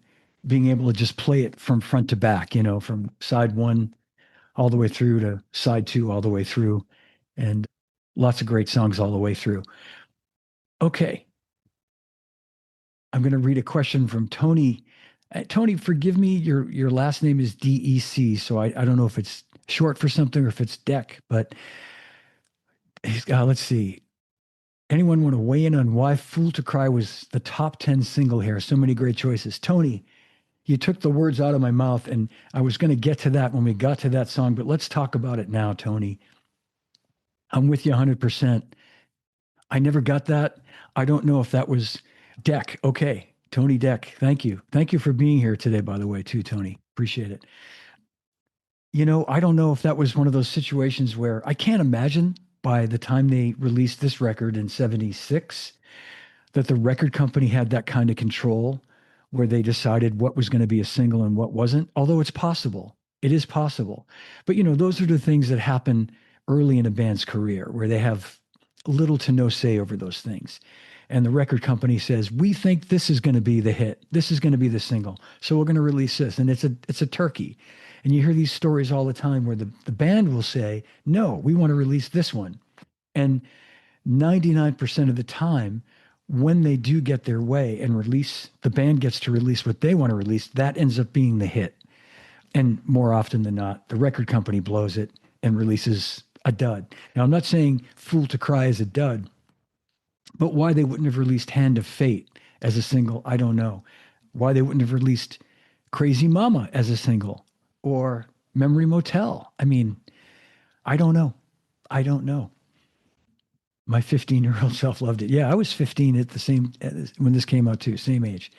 being able to just play it from front to back, from side 1 all the way through to side 2 all the way through, and lots of great songs all the way through. Okay. I'm going to read a question from Tony. Tony, forgive me, your last name is DEC, so I don't know if it's short for something or if it's Deck, but let's see. Anyone want to weigh in on why Fool to Cry was the top 10 single here? So many great choices. Tony, you took the words out of my mouth, and I was going to get to that when we got to that song, but let's talk about it now, Tony. I'm with you 100%. I never got that. I don't know if that was Deck. Okay, Tony Deck, thank you. Thank you for being here today, by the way, too, Tony. Appreciate it. I don't know if that was one of those situations where I can't imagine by the time they released this record in 76 that the record company had that kind of control where they decided what was going to be a single and what wasn't, although it's possible. It is possible. But, those are the things that happen early in a band's career where they have little to no say over those things. And the record company says, we think this is going to be the hit. This is going to be the single. So we're going to release this. And it's a turkey. And you hear these stories all the time where the band will say, no, we want to release this one. And 99% of the time, when they do get their way and the band gets to release what they want to release, that ends up being the hit. And more often than not, the record company blows it and releases a dud. Now, I'm not saying Fool to Cry is a dud, but why they wouldn't have released Hand of Fate as a single, I don't know. Why they wouldn't have released Crazy Mama as a single or Memory Motel. I mean, I don't know. My 15-year-old self loved it. Yeah, I was 15 at the same when this came out too, same age.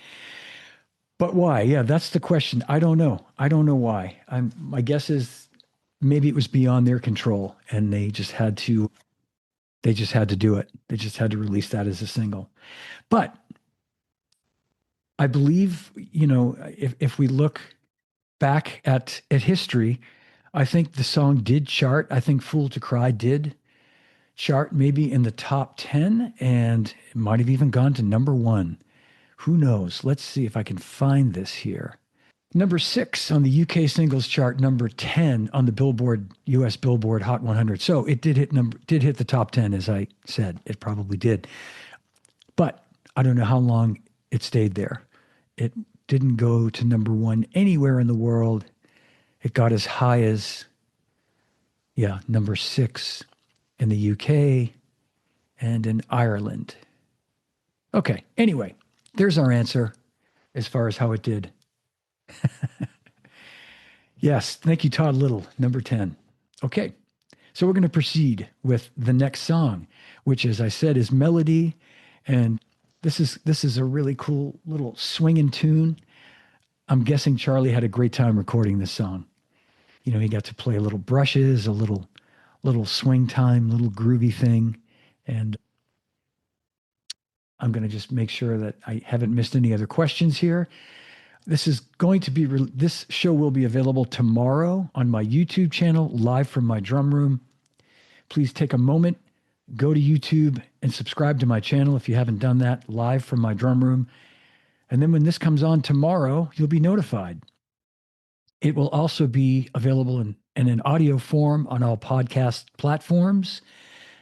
But why? Yeah, that's the question. I don't know. I don't know why. My guess is maybe it was beyond their control, and they just had to do it. They just had to release that as a single. But I believe, if we look back at history, I think the song did chart. I think Fool to Cry did chart maybe in the top 10, and it might have even gone to number 1. Who knows? Let's see if I can find this here. Number 6 on the UK singles chart, number 10 on the US Billboard Hot 100. So it did hit the top 10, as I said. It probably did. But I don't know how long it stayed there. It didn't go to number 1 anywhere in the world. It got as high as, number 6 in the UK and in Ireland. Okay, anyway, there's our answer. as far as how it did. Yes, thank you, Todd Little, number 10. Okay, so we're going to proceed with the next song, which, as I said, is Melody, and this is a really cool little swinging tune. I'm guessing Charlie had a great time recording this song. You know, he got to play little brushes, a little swing time, little groovy thing, and I'm going to just make sure that I haven't missed any other questions here. This is going to be, this show will be available tomorrow on my YouTube channel, live from my drum room. Please take a moment, go to YouTube and subscribe to my channel if you haven't done that, live from my drum room. And then when this comes on tomorrow, you'll be notified. It will also be available in an audio form on all podcast platforms,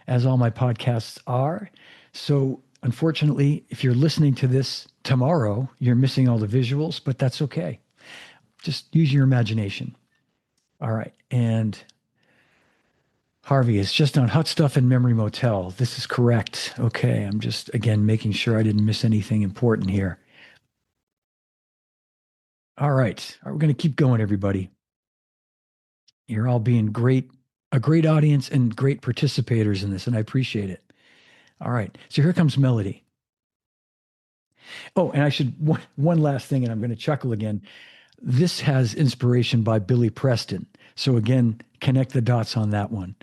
as all my podcasts are. So unfortunately, if you're listening to this tomorrow, you're missing all the visuals, but that's okay. Just use your imagination. All right. And Harvey is just on Hot Stuff and Memory Motel. This is correct. Okay. I'm just, again, making sure I didn't miss anything important here. All right. We're going to keep going, everybody. You're all being a great audience and great participators in this, and I appreciate it. All right. So here comes Melody. Oh, and I should, one last thing, and I'm going to chuckle again. This has inspiration by Billy Preston. So again, connect the dots on that one.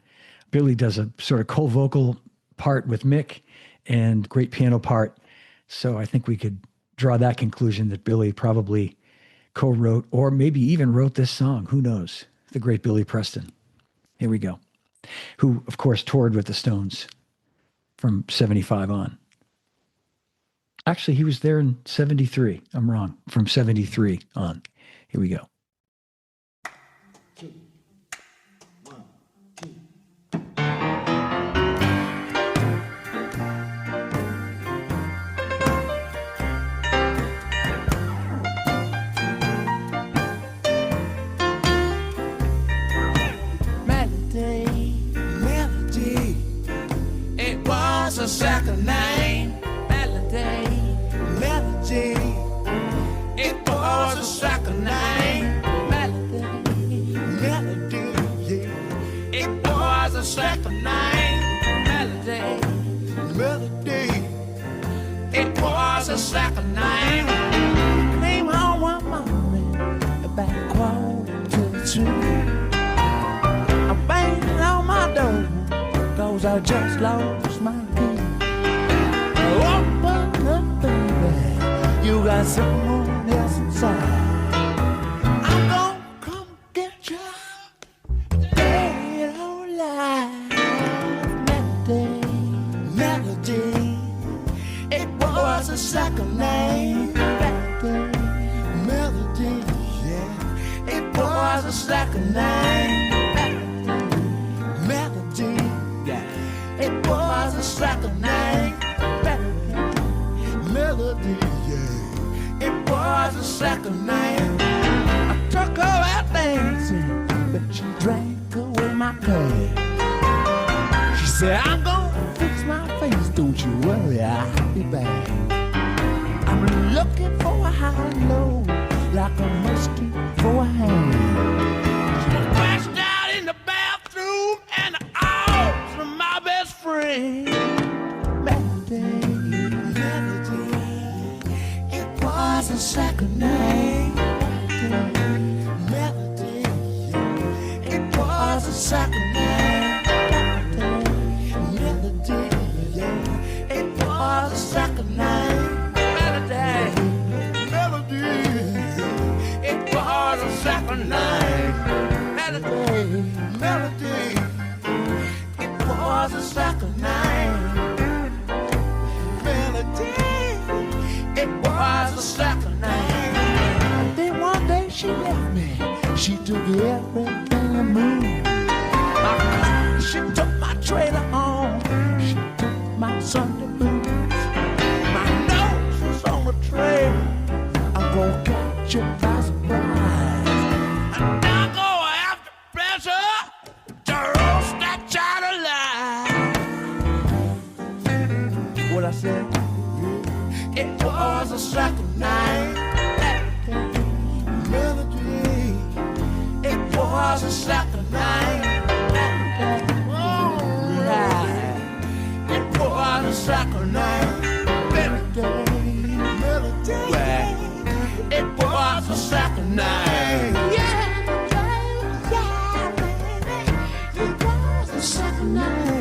Billy does a sort of co-vocal part with Mick and great piano part. So I think we could draw that conclusion that Billy probably co-wrote or maybe even wrote this song. Who knows? The great Billy Preston. Here we go. Who, of course, toured with the Stones from 75 on. Actually, he was there in 73. I'm wrong. From 73 on. Here we go. A second name, Melody, Melody. It was a second name, Melody, Melody. Yeah. It was a second name, Melody, Melody. It was a second name. Came home one morning about 1:45. I banged on my door 'cause I just lost my key. Open up, baby, you got someone else inside. I'm gonna come get you, dead or alive. Melody, Melody, it was a second name. Melody, Melody, yeah, it was a second name. Melody, yeah, it was a second name. Melody, yeah, it was a second name. I took her out dancing, but she drank away my cash. She said, I'm gonna fix my face, don't you worry, I'll be back. I'm looking for a high low, like a musket for a hand. She crashed out in the bathroom and the arms of my best friend. Melody, was a second name. Melody, yeah. It was a second name. Melody, yeah. It was a second name. Melody, Melody, yeah. It was a second name. Melody, Melody, it was a second name. Melody, it was a second name. Then one day she left me. She took everything I moved. She took my trailer home. She took my Sunday boots. My nose was on the trail. I'm gonna catch you by surprise. And I'm gonna have to pressure to roast that child alive. What I said? It was a second name. sucker night. It was a sucker night. It was a sucker night. It was a sucker night.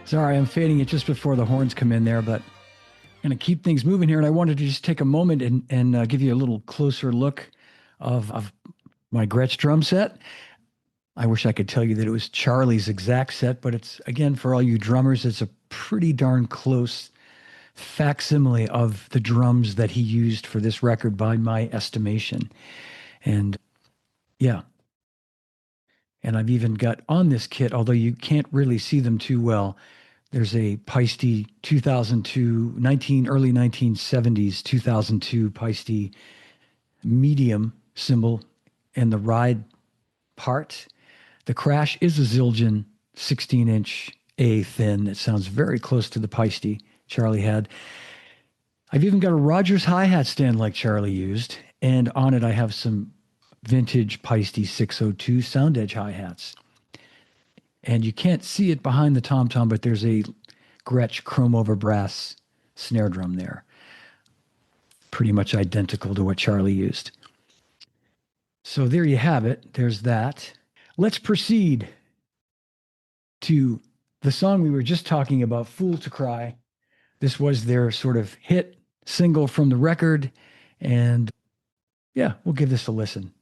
Sorry, I'm fading it just before the horns come in there, but I'm going to keep things moving here. And I wanted to just take a moment and give you a little closer look of my Gretsch drum set. I wish I could tell you that it was Charlie's exact set, but it's, again, for all you drummers, it's a pretty darn close facsimile of the drums that he used for this record by my estimation. And yeah. And I've even got on this kit, although you can't really see them too well, there's a Paiste 2002, early 1970s, 2002 Paiste medium cymbal and the ride part. The crash is a Zildjian 16-inch A thin. It sounds very close to the Paiste Charlie had. I've even got a Rogers hi-hat stand like Charlie used, and on it I have some vintage Paiste 602 sound edge hi-hats. And you can't see it behind the tom-tom, but there's a Gretsch chrome over brass snare drum there. Pretty much identical to what Charlie used. So there you have it. There's that. Let's proceed to the song we were just talking about, Fool to Cry. This was their sort of hit single from the record. And yeah, we'll give this a listen.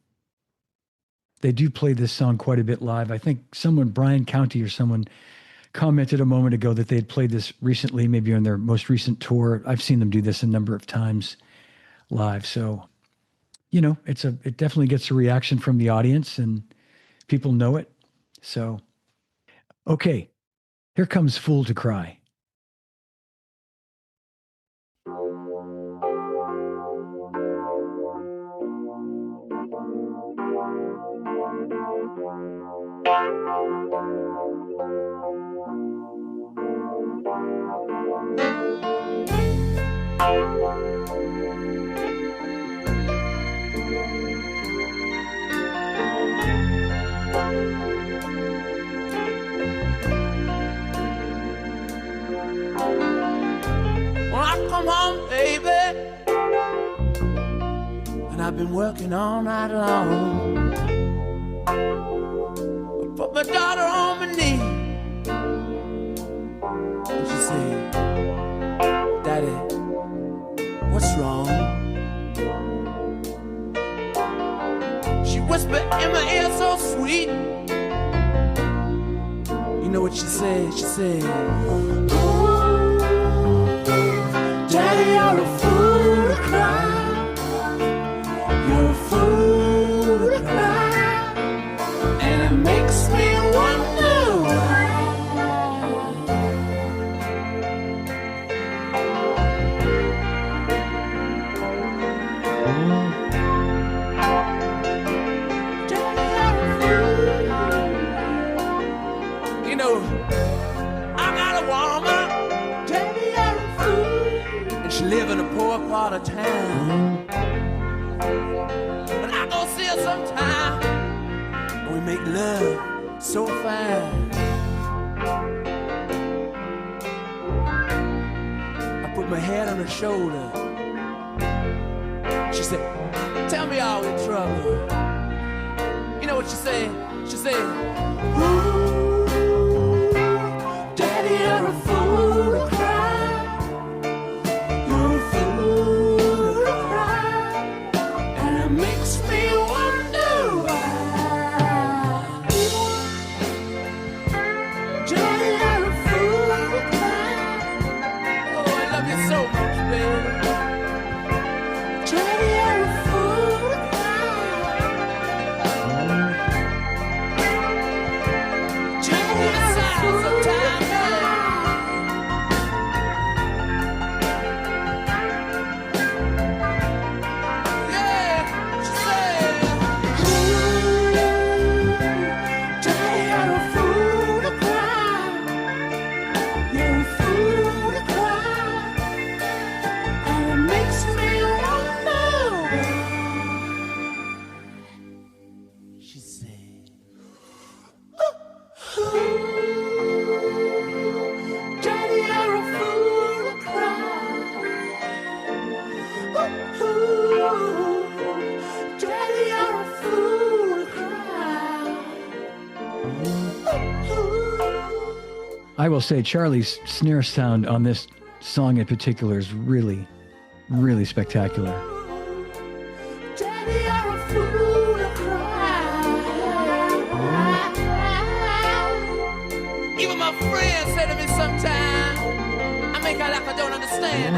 They do play this song quite a bit live. I think Brian County or someone commented a moment ago that they had played this recently, maybe on their most recent tour. I've seen them do this a number of times live. So, you know, it definitely gets a reaction from the audience and people know it. So, okay, here comes Fool to Cry. Come home, baby, and I've been working all night long. I put my daughter on my knee, and she said, Daddy, what's wrong? She whispered in my ear so sweet. You know what she said? She said, Daddy, you're a fool to cry. You're a fool to cry. And it makes me wonder why. Daddy, you're a fool. You know, I got a woman. She live in a poor part of town, but I go see her sometime, and we make love so fine. I put my head on her shoulder. She said, tell me all in trouble. You know what she said? She said, ooh, Daddy, you're a fool to cry. she said, Daddy, you're a fool to cry. Daddy, you're a fool to cry. I will say Charlie's snare sound on this song in particular is really, really spectacular. Daddy, you're a fool to cry. Even my friends say to me sometimes, I make out like I don't understand.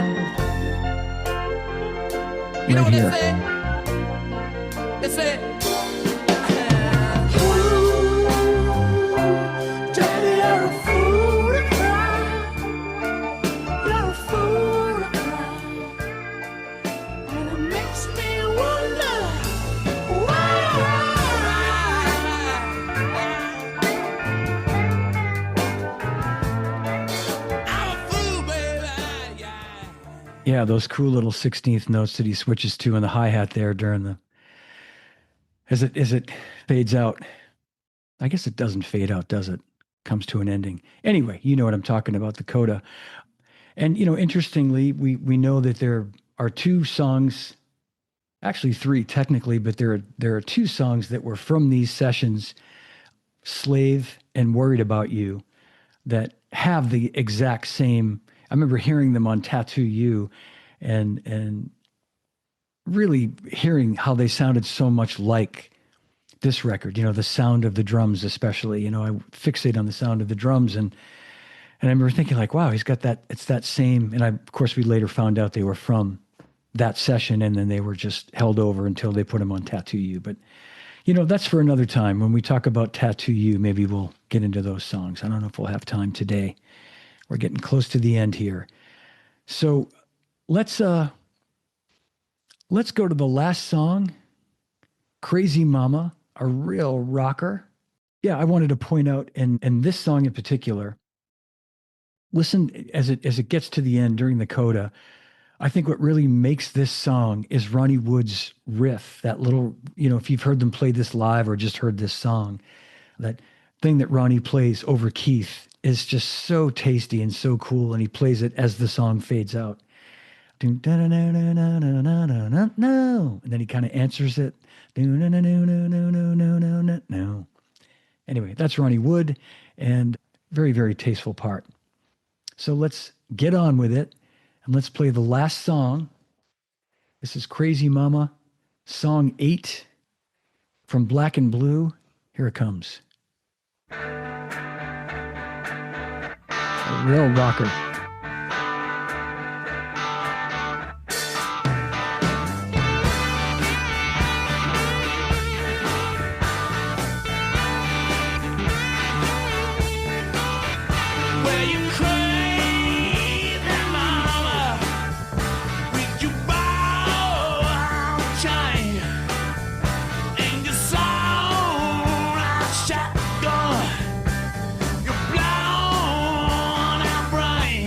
You know what they say? They say, Daddy, you're a fool to cry. You're a fool to cry. And it makes me wonder why. I'm a fool, baby. Yeah. Yeah, those cool little 16th notes that he switches to in the hi-hat there during the as it fades out. I guess it doesn't fade out, does it? Comes to an ending. Anyway, you know what I'm talking about, the coda. And interestingly, we know that there are two songs, actually three technically, but there are two songs that were from these sessions, Slave and Worried About You, that have the exact same. I remember hearing them on Tattoo You and really hearing how they sounded so much like this record, the sound of the drums, especially, I fixate on the sound of the drums. And I remember thinking like, wow, he's got that, it's that same. And of course we later found out they were from that session and then they were just held over until they put them on Tattoo You. But, that's for another time. When we talk about Tattoo You, maybe we'll get into those songs. I don't know if we'll have time today. We're getting close to the end here. So let's go to the last song, Crazy Mama, a real rocker. Yeah, I wanted to point out in this song in particular, listen as it gets to the end during the coda. I think what really makes this song is Ronnie Wood's riff, that little, if you've heard them play this live or just heard this song, that thing that Ronnie plays over Keith is just so tasty and so cool. And he plays it as the song fades out. And then he kind of answers it. Anyway, that's Ronnie Wood, and very, very tasteful part. So let's get on with it, and let's play the last song. This is Crazy Mama, song 8 from Black and Blue. Here it comes. A real rocker. Shotgun, you're blown out brain.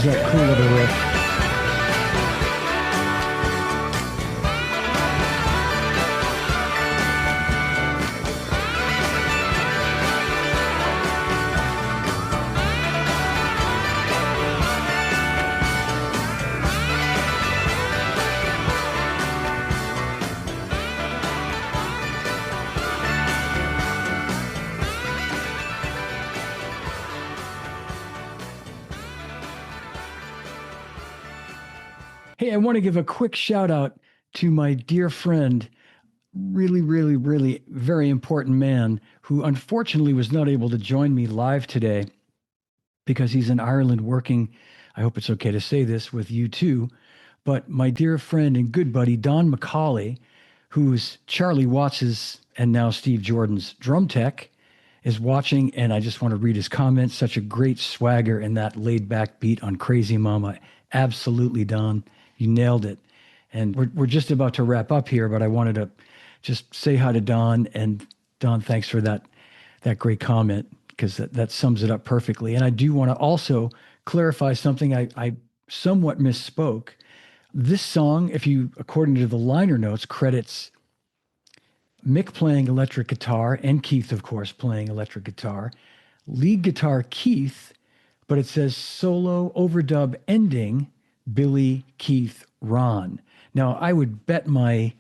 Here's that cool little riff. Hey, I want to give a quick shout out to my dear friend, really, really, really very important man who unfortunately was not able to join me live today because he's in Ireland working. I hope it's okay to say this with U2, but my dear friend and good buddy, Don McCauley, who's Charlie Watts's and now Steve Jordan's drum tech, is watching, and I just want to read his comments. Such a great swagger in that laid back beat on Crazy Mama. Absolutely, Don. You nailed it. And we're just about to wrap up here, but I wanted to just say hi to Don. And Don, thanks for that great comment, because that sums it up perfectly. And I do want to also clarify something I somewhat misspoke. This song, according to the liner notes, credits Mick playing electric guitar and Keith, of course, playing electric guitar. Lead guitar, Keith, but it says solo overdub ending, Billy, Keith, Ron. Now, I would bet my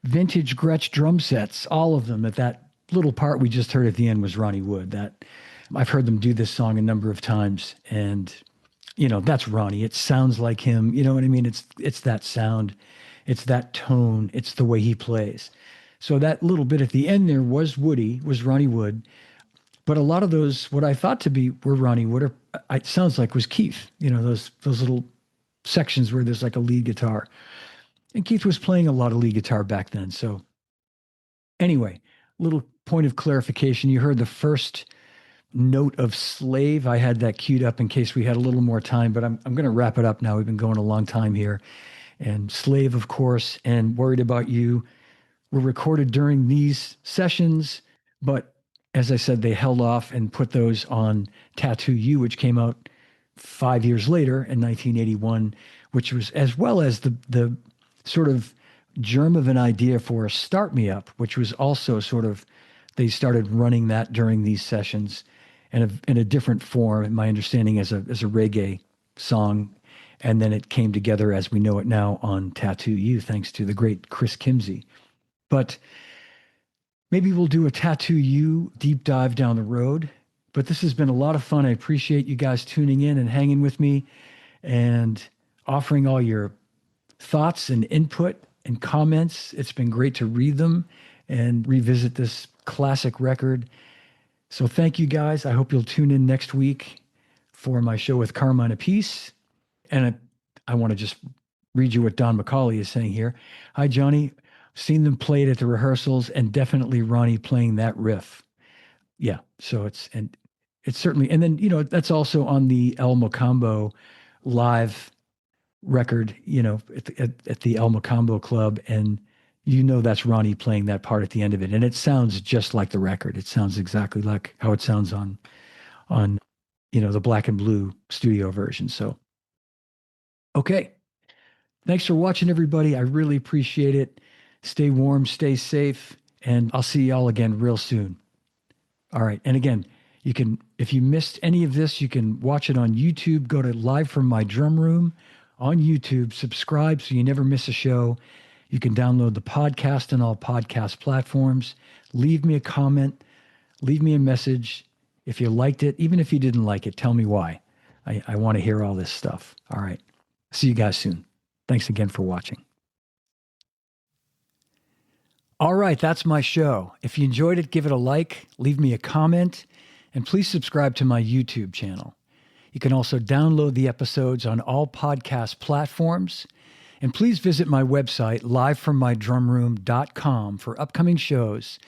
vintage Gretsch drum sets, all of them, that little part we just heard at the end was Ronnie Wood. That I've heard them do this song a number of times, and that's Ronnie. It sounds like him. You know what I mean? It's that sound, it's that tone, it's the way he plays. So that little bit at the end there was Ronnie Wood. But a lot of those, what I thought to be were Ronnie Wood, it sounds like was Keith. Those little sections where there's like a lead guitar. And Keith was playing a lot of lead guitar back then. So anyway, little point of clarification. You heard the first note of Slave. I had that queued up in case we had a little more time, but I'm going to wrap it up now. We've been going a long time here. And Slave, of course, and Worried About You were recorded during these sessions, but as I said, they held off and put those on Tattoo You, which came out 5 years later in 1981, which was as well as the sort of germ of an idea for Start Me Up, which was also sort of, they started running that during these sessions in a different form, my understanding, as a reggae song. And then it came together as we know it now on Tattoo You, thanks to the great Chris Kimsey. But maybe we'll do a Tattoo You deep dive down the road. But this has been a lot of fun. I appreciate you guys tuning in and hanging with me and offering all your thoughts and input and comments. It's been great to read them and revisit this classic record. So thank you guys. I hope you'll tune in next week for my show with Carmine Apiece. And I want to just read you what Don McCauley is saying here. Hi, Johnny. Seen them played at the rehearsals, and definitely Ronnie playing that riff. Yeah, so it's certainly, and then that's also on the El Mocambo live record, at the El Mocambo Club, and that's Ronnie playing that part at the end of it, and it sounds just like the record. It sounds exactly like how it sounds on the Black and Blue studio version. So, okay, thanks for watching, everybody. I really appreciate it. Stay warm, stay safe, and I'll see y'all again real soon. All right. And again, if you missed any of this, you can watch it on YouTube. Go to Live from My Drum Room on YouTube. Subscribe so you never miss a show. You can download the podcast on all podcast platforms. Leave me a comment. Leave me a message. If you liked it, even if you didn't like it, tell me why. I want to hear all this stuff. All right. See you guys soon. Thanks again for watching. All right, that's my show. If you enjoyed it, give it a like, leave me a comment, and please subscribe to my YouTube channel. You can also download the episodes on all podcast platforms. And please visit my website, livefrommydrumroom.com, for upcoming shows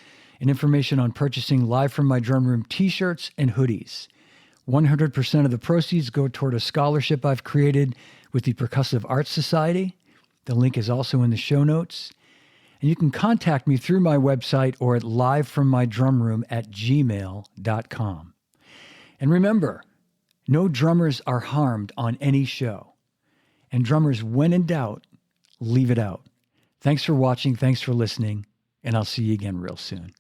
and information on purchasing Live from My Drum Room t-shirts and hoodies. 100% of the proceeds go toward a scholarship I've created with the Percussive Arts Society. The link is also in the show notes. And you can contact me through my website or at livefrommydrumroom@gmail.com. And remember, No drummers are harmed on any show. And drummers, when in doubt, leave it out. Thanks for watching. Thanks for listening. And I'll see you again real soon.